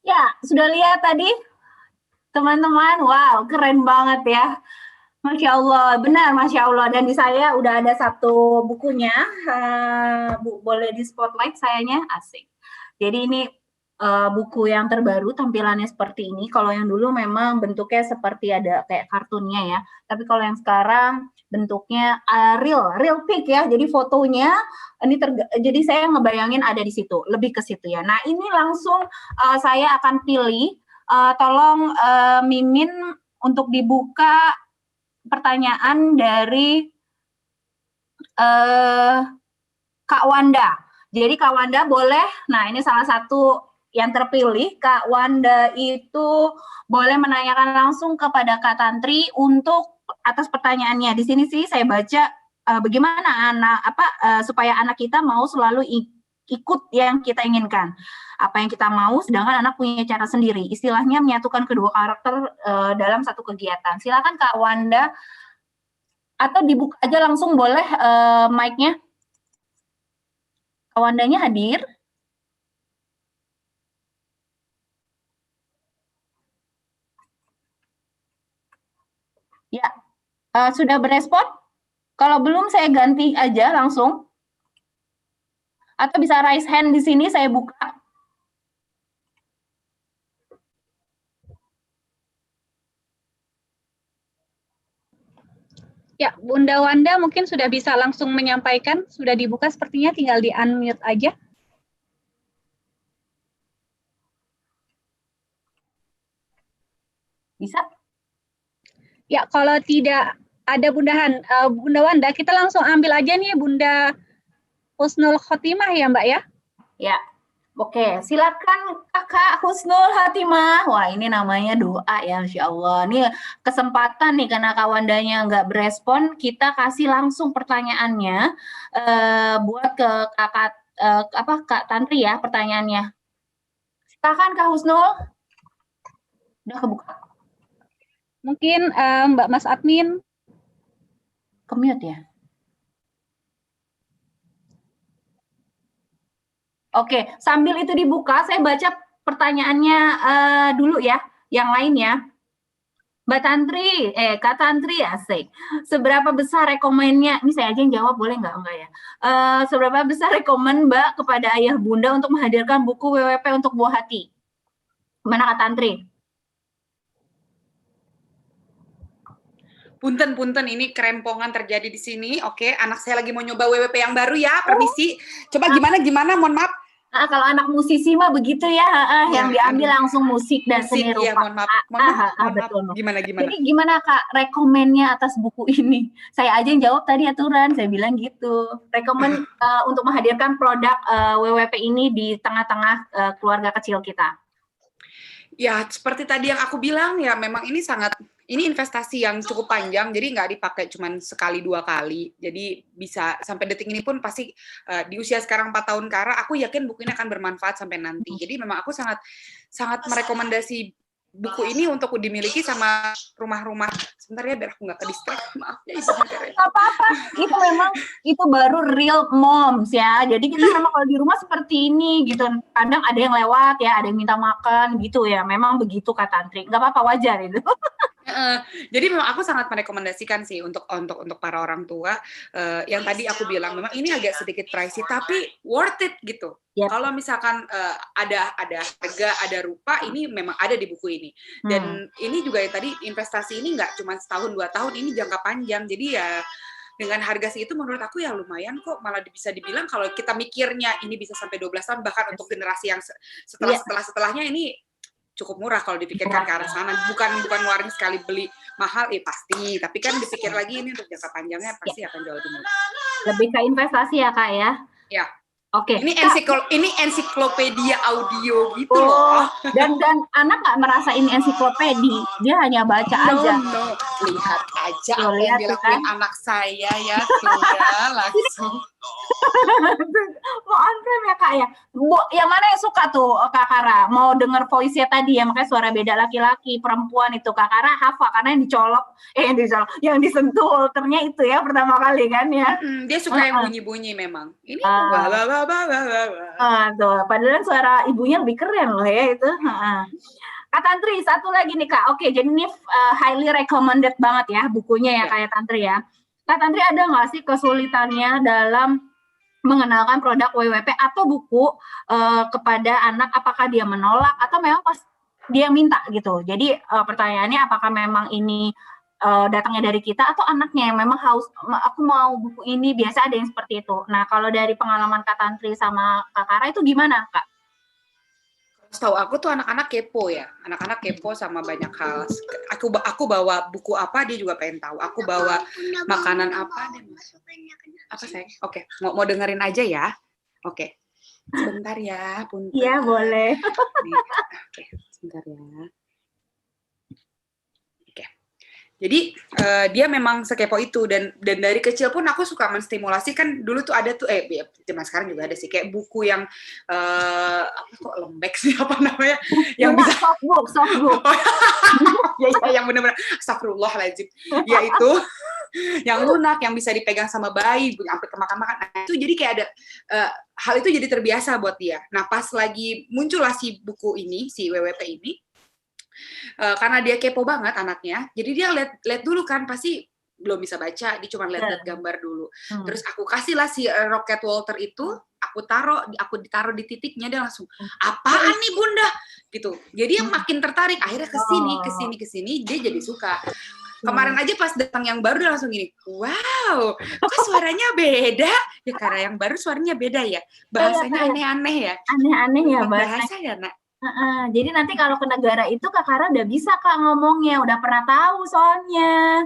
Ya, sudah lihat tadi teman-teman? Wow, keren banget ya. Masya Allah, benar Masya Allah. Dan di saya udah ada satu bukunya, boleh di spotlight sayanya, asik. Jadi ini buku yang terbaru, tampilannya seperti ini. Kalau yang dulu memang bentuknya seperti ada kayak kartunnya ya. Tapi kalau yang sekarang bentuknya real pic ya. Jadi fotonya, jadi saya ngebayangin ada di situ, lebih ke situ ya. Nah ini langsung saya akan pilih, tolong Mimin untuk dibuka pertanyaan dari Kak Wanda. Jadi Kak Wanda boleh, nah ini salah satu yang terpilih, Kak Wanda itu boleh menanyakan langsung kepada Kak Tantri untuk atas pertanyaannya. Di sini sih saya baca bagaimana supaya anak kita mau selalu ikut yang kita inginkan. Apa yang kita mau, sedangkan anak punya cara sendiri. Istilahnya menyatukan kedua karakter dalam satu kegiatan. Silakan Kak Wanda, atau dibuka aja langsung boleh mic-nya. Kak Wandanya hadir. Ya, sudah berespon? Kalau belum saya ganti aja langsung. Atau bisa raise hand di sini, saya buka. Ya, Bunda Wanda mungkin sudah bisa langsung menyampaikan, sudah dibuka sepertinya, tinggal di-unmute aja. Bisa? Ya, kalau tidak ada Bunda Wanda, kita langsung ambil aja nih Bunda Husnul Khotimah ya Mbak ya? Ya, oke. Silakan Kakak Husnul Khotimah. Wah, ini namanya doa ya, Insya Allah. Ini kesempatan nih, karena Kak Wandanya nggak berespon, kita kasih langsung pertanyaannya buat ke Kak Tantri ya, pertanyaannya. Silakan Kak Husnul. Udah kebuka. Mungkin Mbak Mas Admin. Ke-mute ya. Oke, sambil itu dibuka, saya baca pertanyaannya dulu ya, yang lain ya. Mbak Tantri, Kak Tantri, asik. Seberapa besar rekomennya, ini saya aja yang jawab, boleh nggak? Enggak ya. Seberapa besar rekomen Mbak kepada ayah bunda untuk menghadirkan buku WWP untuk Buah Hati? Gimana Kak Tantri? Punten, ini kerempongan terjadi di sini. Oke, anak saya lagi mau nyoba WWP yang baru ya, permisi. Coba gimana, mohon maaf. Kalau anak musisi mah begitu ya, yang diambil langsung musik dan seni rupa. Iya, mohon maaf. Betul. Gimana? Jadi gimana Kak rekomennya atas buku ini? Saya aja yang jawab tadi aturan, saya bilang gitu. Rekomen untuk menghadirkan produk WWP ini di tengah-tengah keluarga kecil kita. Ya, seperti tadi yang aku bilang ya, memang ini investasi yang cukup panjang, jadi nggak dipakai cuma sekali dua kali. Jadi bisa sampai detik ini pun pasti di usia sekarang 4 tahun ke arah, aku yakin buku ini akan bermanfaat sampai nanti. Jadi memang aku sangat merekomendasi buku ini untuk dimiliki sama rumah-rumah. Sebentar ya, biar aku nggak ke-distract. Maaf ya, Ibu. Nggak apa-apa. Itu memang itu baru real moms ya. Jadi kita memang kalau di rumah seperti ini gitu. Kadang ada yang lewat ya, ada yang minta makan gitu ya. Memang begitu Kak Tantri. Nggak apa-apa, wajar itu. Jadi memang aku sangat merekomendasikan sih untuk para orang tua yang tadi aku bilang memang ini agak sedikit pricey tapi worth it gitu. Yep. Kalau misalkan ada harga, ada rupa, ini memang ada di buku ini. Dan ini juga yang tadi investasi ini nggak cuma setahun 2 tahun, ini jangka panjang. Jadi ya dengan harga segitu menurut aku ya lumayan kok, malah bisa dibilang kalau kita mikirnya ini bisa sampai 12 tahun bahkan untuk generasi yang setelahnya ini cukup murah kalau dipikirkan ke arah sana. Bukan ngeluarin sekali beli mahal, pasti. Tapi kan dipikir lagi ini untuk jangka panjangnya pasti akan jauh lebih murah. Lebih ke investasi ya Kak ya? Ya. Oke. Ini ensiklopedia audio gitu loh. Dan anak nggak merasa ini ensiklopedi, dia hanya baca aja. No. Lihat aja Tuh, apa yang lihat tuh dilakuin kan. anak saya ya, tuh ya, langsung. Mau on frame ya Kak ya. Yang mana yang suka tuh Kak Kara? Mau denger voice-nya tadi ya, makanya suara beda laki-laki, perempuan itu Kak Kara hafal karena yang disentuh holternya itu ya pertama kali kan ya. Dia suka yang bunyi-bunyi memang. Ini tuh, padahal suara ibunya lebih keren loh ya itu. Kak Tantri, satu lagi nih Kak. Oke, jadi ini highly recommended banget ya bukunya ya Kak Tantri ya. Kak Tantri ada nggak sih kesulitannya dalam mengenalkan produk WWP atau buku kepada anak? Apakah dia menolak atau memang pas dia minta gitu? Jadi pertanyaannya apakah memang ini datangnya dari kita atau anaknya yang memang haus, aku mau buku ini, biasa ada yang seperti itu. Nah, kalau dari pengalaman Kak Tantri sama Kak Kara itu gimana Kak? Setahu aku tuh anak-anak kepo ya, anak-anak kepo sama banyak hal. Aku bawa buku apa dia juga pengen tahu. Aku bawa makanan apa dia apa sayang? Oke, mau dengerin aja ya. Oke, sebentar ya, punten. Iya boleh. Oke, sebentar ya. Jadi dia memang sekepo itu dan dari kecil pun aku suka menstimulasi. Kan dulu tuh ada tuh zaman sekarang juga ada sih kayak buku yang apa kok lembek sih apa namanya yang bisa softbook ya yang benar-benar astagfirullahaladzim ya itu yang lunak yang bisa dipegang sama bayi sampai kemakan-makan. Nah, itu jadi kayak ada hal itu jadi terbiasa buat dia. Nah pas lagi muncullah si buku ini, si WWP ini, karena dia kepo banget anaknya, jadi dia lihat dulu kan, pasti belum bisa baca, dia cuma lihat gambar dulu. Terus aku kasihlah si Rocket Walter itu, aku ditaruh di titiknya, dia langsung apaan nih bunda gitu. Jadi yang makin tertarik, akhirnya kesini dia jadi suka. Kemarin aja pas datang yang baru dia langsung gini, wow, kok suaranya beda? Ya karena yang baru suaranya beda ya, bahasanya aneh-aneh ya. Aneh-aneh ya bahasa ya nak. Jadi nanti kalau ke negara itu Kak Kara udah bisa Kak ngomongnya, udah pernah tahu soalnya.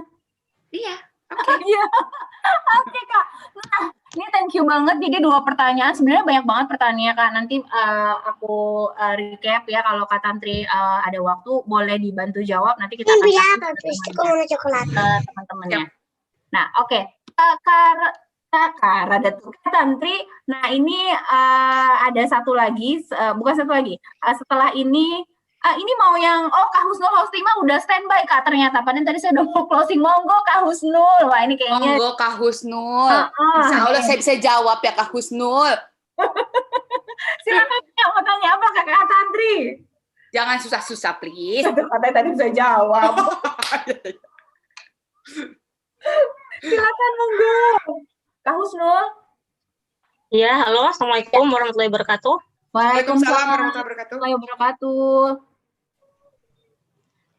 Iya, oke. Iya. Oke Kak. Nah, ini thank you banget. Jadi 2 pertanyaan, sebenarnya banyak banget pertanyaannya Kak. Nanti aku recap ya, kalau Kak Tantri ada waktu boleh dibantu jawab. Nanti kita akan kasih teman-temannya. Nah, oke. Kak Tantri. Nah, ini ada satu lagi, bukan satu lagi. Setelah ini mau yang Kak Husnul Hostima udah standby Kak ternyata. Padahal tadi saya udah mau closing. Monggo Kak Husnul. Wah, ini kayaknya monggo Kak Husnul. Insya Allah saya bisa jawab ya Kak Husnul. Silakan mau tanya apa Kak Tantri? Jangan susah-susah please. Katanya tadi bisa jawab. Silakan monggo. Kak Husnul. Ya, halo, assalamualaikum warahmatullahi wabarakatuh. Waalaikumsalam warahmatullahi wabarakatuh.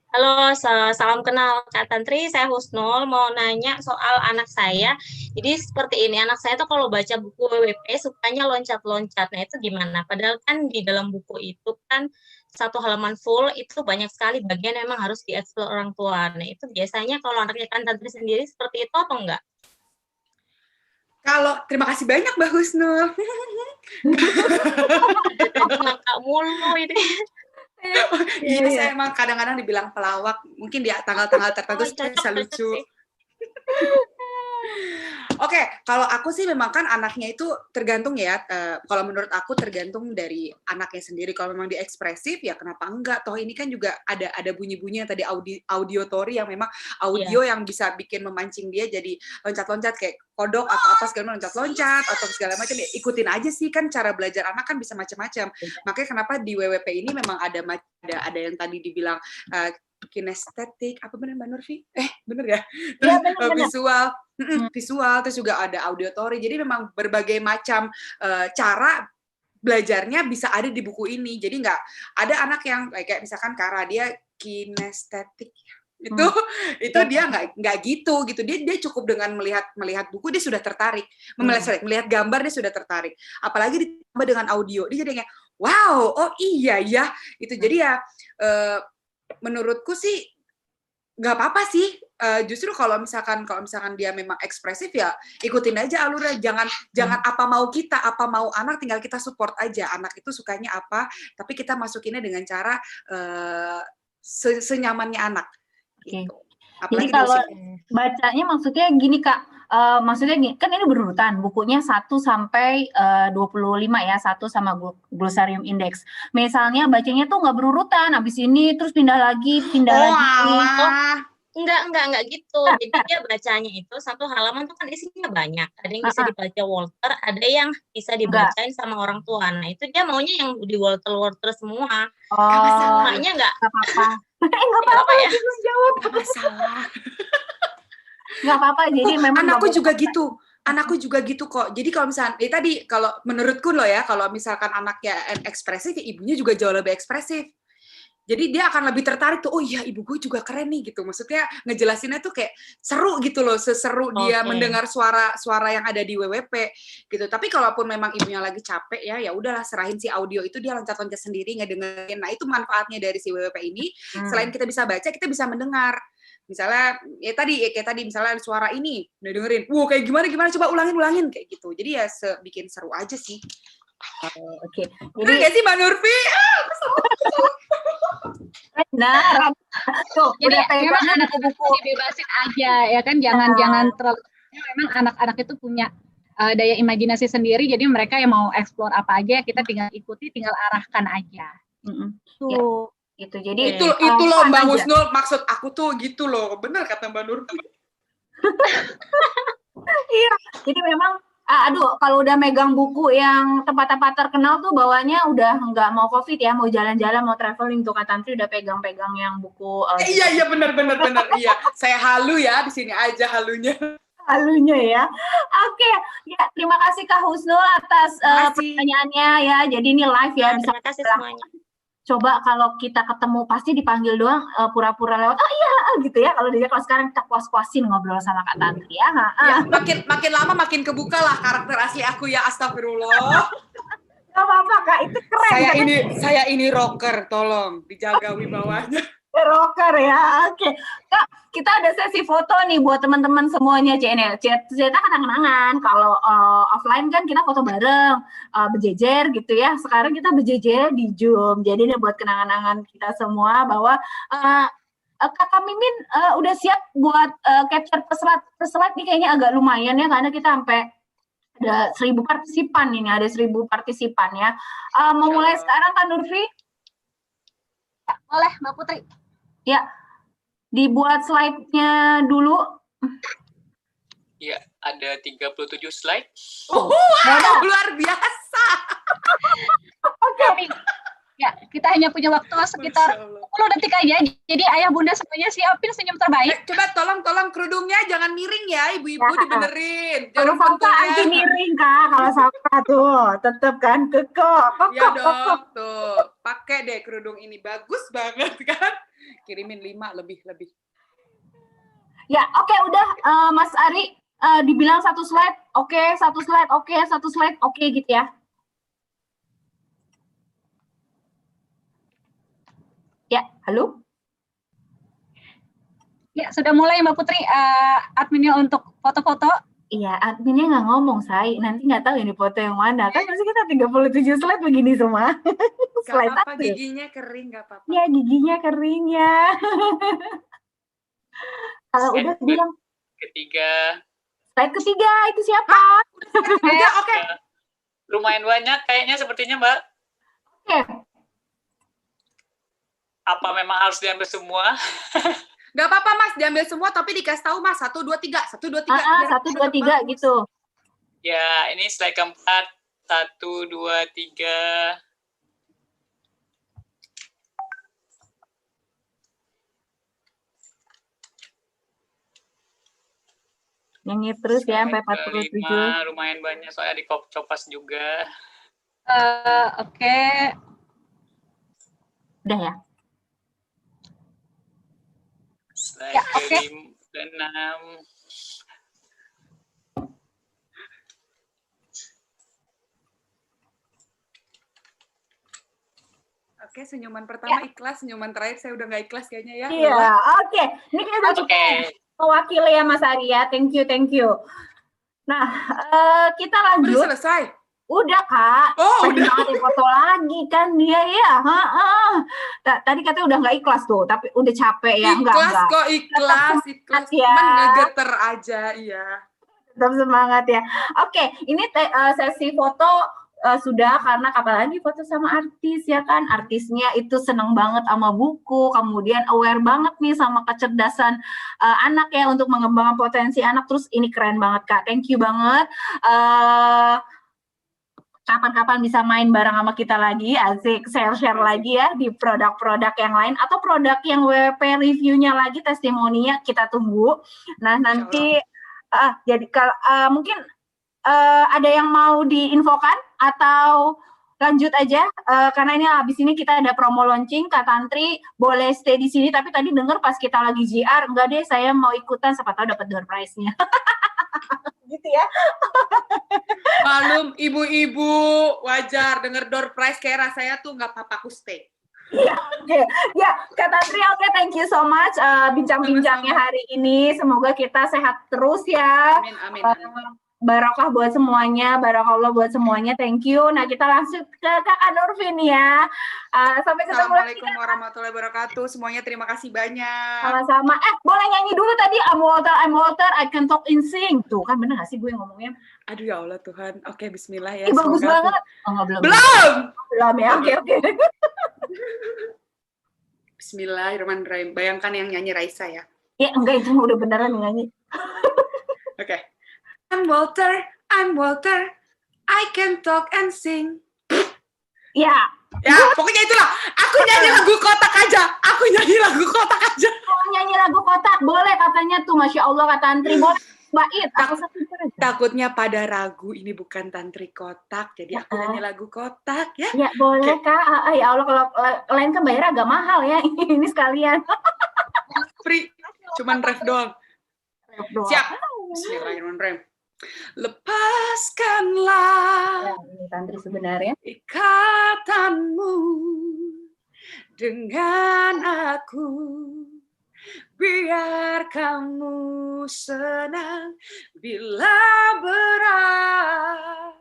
Halo, salam kenal Kak Tantri, saya Husnul, mau nanya soal anak saya. Jadi seperti ini, anak saya tuh kalau baca buku WWP sukanya loncat-loncat. Nah itu gimana? Padahal kan di dalam buku itu kan 1 halaman full itu banyak sekali bagian yang memang harus dieksplor orang tua. Nah itu biasanya kalau anaknya Kak Tantri sendiri seperti itu atau enggak? Terima kasih banyak Mbak Husnul. Ngakak mulu ini. Iya, saya emang kadang-kadang dibilang pelawak. Mungkin di tanggal-tanggal tertentu bisa lucu. Oke, kalau aku sih memang kan anaknya itu tergantung ya. Kalau menurut aku tergantung dari anaknya sendiri. Kalau memang dia ekspresif ya kenapa enggak? Toh ini kan juga ada bunyi-bunyi yang tadi audiotori yang memang audio yang bisa bikin memancing dia jadi loncat-loncat kayak kodok atau apa segala loncat-loncat atau segala macam. Ya, ikutin aja sih, kan cara belajar anak kan bisa macam-macam. Makanya kenapa di WWP ini memang ada yang tadi dibilang kinestetik, apa benar Mbak Nurfi? Bener ya? Terus visual, terus juga ada auditory. Jadi memang berbagai macam cara belajarnya bisa ada di buku ini. Jadi nggak ada anak yang kayak misalkan Kara dia kinestetik itu dia nggak gitu. Dia cukup dengan melihat buku dia sudah tertarik, melihat gambar dia sudah tertarik. Apalagi ditambah dengan audio, dia jadinya wow, oh iya ya. Itu jadi ya menurutku sih nggak apa-apa sih. Justru kalau misalkan dia memang ekspresif ya ikutin aja alurnya. Jangan apa mau kita, apa mau anak, tinggal kita support aja. Anak itu sukanya apa, tapi kita masukinnya dengan cara senyamannya anak. Gitu. Apalagi Jadi kalau diusia. bacanya maksudnya gini Kak, maksudnya gini, kan ini berurutan bukunya 1 sampai 25 ya, 1 sama Glosarium Index. Misalnya bacanya tuh nggak berurutan, habis ini terus pindah lagi, pindah Oh lagi. alah. Enggak gitu. Jadi dia bacanya itu satu halaman tuh kan isinya banyak. Ada yang bisa dibaca Walter, ada yang bisa dibacain sama orang tua. Nah, itu dia maunya yang di Walter semua. Oh, Makanya enggak apa-apa. Nggak apa-apa ya? jawab. Gak masalah. Nggak apa-apa, jadi memang Anakku nggak juga boleh. gitu. Anakku juga gitu kok. Jadi kalau misalnya, tadi kalau menurutku loh ya, kalau misalkan anaknya ekspresif, ibunya juga jauh lebih ekspresif. Jadi dia akan lebih tertarik tuh, oh iya ibu gue juga keren nih gitu. Maksudnya ngejelasinnya tuh kayak seru gitu loh, seseru dia mendengar suara yang ada di WWP gitu. Tapi kalaupun memang ibunya lagi capek ya udahlah serahin si audio itu, dia loncat-loncat sendiri ngedengerin. Nah, itu manfaatnya dari si WWP ini. Selain kita bisa baca, kita bisa mendengar. Misalnya kayak tadi misalnya suara ini udah dengerin, kayak gimana coba ulangin kayak gitu. Jadi ya bikin seru aja sih. Oke. Jadi nggak sih Mbak Nurfi? Benar. Tuh, Jadi udah memang pegangan anak buku. dibebasin aja ya kan, jangan terlalu, memang anak-anak itu punya daya imajinasi sendiri, jadi mereka yang mau explore apa aja kita tinggal ikuti, tinggal arahkan aja. Tuh. Gitu. Jadi itu loh Mbak Husnul, maksud aku tuh gitu loh. Bener kata Mbak Nurfi. Iya. Jadi memang kalau udah megang buku yang tempat-tempat terkenal tuh bawahnya udah nggak mau COVID ya, mau jalan-jalan, mau traveling tuh Kak Tantri udah pegang-pegang yang buku. Iya bener. Iya, saya halu ya di sini aja halunya. Halunya ya. Oke, ya terima kasih Kak Husnul atas pertanyaannya ya. Jadi ini live ya, bisa terima kasih semuanya. Coba kalau kita ketemu pasti dipanggil doang, pura-pura lewat. Oh iya gitu ya. Kalau sekarang kita puas-puasin ngobrol sama Kak Tantri ya. Ya, makin lama makin kebuka lah karakter asli aku ya, astagfirullah. Gak apa-apa Kak, itu keren. Saya ini rocker, tolong dijaga wibawanya. Rocker ya, oke. Kak, kita ada sesi foto nih buat teman-teman semuanya CNL. Cerita kenang-kenangan. Kalau offline kan kita foto bareng, berjejer gitu ya. Sekarang kita berjejer di Zoom. Jadi ini buat kenang-kenangan kita semua bahwa Kakak Mimin udah siap buat capture peselat nih, kayaknya agak lumayan ya, karena kita sampai ada 1.000 partisipan ini, ada 1.000 partisipan ya. Mau mulai sekarang Kak Nurfi? Boleh Mbak Putri. Ya, dibuat slide-nya dulu. Ya, ada 37 slide. Wow, luar biasa. Oke. Ya, kita hanya punya waktu sekitar 10 detik aja. Jadi ayah bunda semuanya siapin senyum terbaik. Coba tolong kerudungnya jangan miring ya, ibu-ibu dibenerin. Kalau Salsa anti miring Kak, kalau Salsa tuh tetep kan kekok. Ya dong, tuh. Pakai deh kerudung ini, bagus banget kan. Kirimin 5 lebih. Ya, oke, udah Mas Ari dibilang 1 slide, oke, 1 slide, oke, 1 slide, oke gitu ya. Ya, halo? Ya, sudah mulai Mbak Putri, adminnya untuk foto-foto. Iya, adminnya nggak ngomong, Say. Nanti nggak tahu ini foto yang mana. Kan masih kita 37 slide begini semua. Slide gak apa-apa, giginya kering, gak apa-apa. Ya, giginya kering ya. Kalau udah bilang. Slide ketiga, itu siapa? Oke. Lumayan banyak kayaknya sepertinya, Mbak. Oke. Apa memang harus diambil semua? Gak apa-apa Mas, diambil semua tapi dikasih tahu Mas 1, 2, 3, 1, 2, 3. 1, 2, 3 gitu. Ya, ini slide keempat. 1, 2, 3. Nyanyi terus ya sampai 47. Lumayan banyak soalnya di Copas juga. Oke. Udah ya? Slide ke-6. Oke, senyuman pertama ikhlas, senyuman terakhir saya udah nggak ikhlas kayaknya ya. Iya, oke. Ini kita udah cukup mewakili ya Mas Ari ya. Thank you. Nah, kita lanjut. Udah selesai? Udah Kak, Oh, pengen udah. banget foto lagi kan dia ya. Tadi katanya udah nggak ikhlas tuh, tapi udah capek ya. Ikhlas Enggak. kok, ikhlas. ya. Cuman ngegeter aja, iya. Tetap semangat ya. Oke, ini sesi foto sudah, karena apalagi foto sama artis ya kan. Artisnya itu seneng banget sama buku, kemudian aware banget nih sama kecerdasan anak ya untuk mengembangkan potensi anak. Terus ini keren banget Kak, thank you banget. Kapan-kapan bisa main bareng sama kita lagi, asik, share-share lagi ya di produk-produk yang lain atau produk yang WP reviewnya lagi, testimoninya kita tunggu. Nah nanti jadi kalau mungkin ada yang mau diinfokan atau lanjut aja, karena ini habis ini kita ada promo launching. Kak Tantri boleh stay di sini, tapi tadi dengar pas kita lagi JR, enggak deh saya mau ikutan, siapa tahu dapat door prize-nya. Gitu ya. Malum ibu-ibu, wajar denger door prize kayak rasanya tuh nggak apa-apa, aku stay. Ya, oke. Ya, Kak Tantri, oke, thank you so much bincang-bincangnya hari ini. Semoga kita sehat terus ya. Amin, amin, amin. Barokah buat semuanya, barakallah buat semuanya, thank you. Nah, kita langsung ke Kakak Nurfin ya. Sampai ketemu lagi. Assalamualaikum warahmatullahi wabarakatuh. Semuanya terima kasih banyak. Sama-sama. Boleh nyanyi dulu tadi, I'm Walter, I can talk and sing. Tuh, kan bener gak sih gue ngomongnya? Aduh ya Allah Tuhan. Oke, bismillah ya. Bagus banget. Belum. Belum ya, oke. Bismillahirrahmanirrahim. Bayangkan yang nyanyi Raisa ya. Ya, enggak, itu udah beneran nyanyi. Oke. I'm Walter, I can talk and sing. Ya. Ya, pokoknya itulah. Aku nyanyi lagu kotak aja. Nyanyi lagu kotak, boleh katanya tuh, Masya Allah, Kak Tantri, boleh. Bait, takutnya pada ragu ini bukan tantri kotak, jadi aku nyanyi lagu kotak ya. Ya boleh Kak, ya Allah, kalau lain kan bayar agak mahal ya, ini sekalian. Free, cuman ref doang. Siap. Bismillahirrahmanirrahim. Lepaskanlah ini tantri sebenarnya ikatanmu dengan aku, biar kamu senang bila berat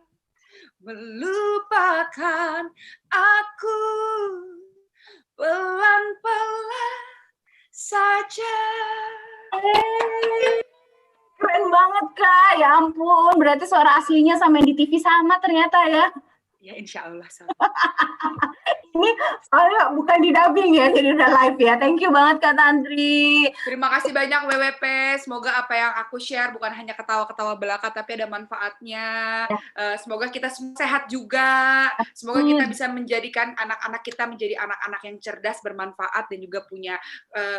melupakan aku, pelan-pelan saja. Keren banget Kak, ya ampun, berarti suara aslinya sama yang di TV sama ternyata ya. Ya insya Allah sama. Ini soalnya bukan di dubbing ya, jadi udah live ya. Thank you banget Kak Tantri. Terima kasih banyak WWP. Semoga apa yang aku share bukan hanya ketawa-ketawa belaka, tapi ada manfaatnya. Semoga kita semua sehat juga. Semoga kita bisa menjadikan anak-anak kita menjadi anak-anak yang cerdas, bermanfaat, dan juga punya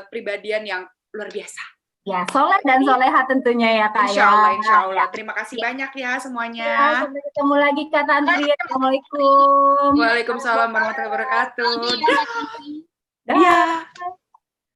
pribadian yang luar biasa. Ya, soleh dan soleha tentunya ya Kak. Insya Allah, insya Allah. Terima kasih banyak ya semuanya. Ya, sampai ketemu lagi Kak Tantri. Assalamualaikum. Waalaikumsalam warahmatullahi wabarakatuh. Dah.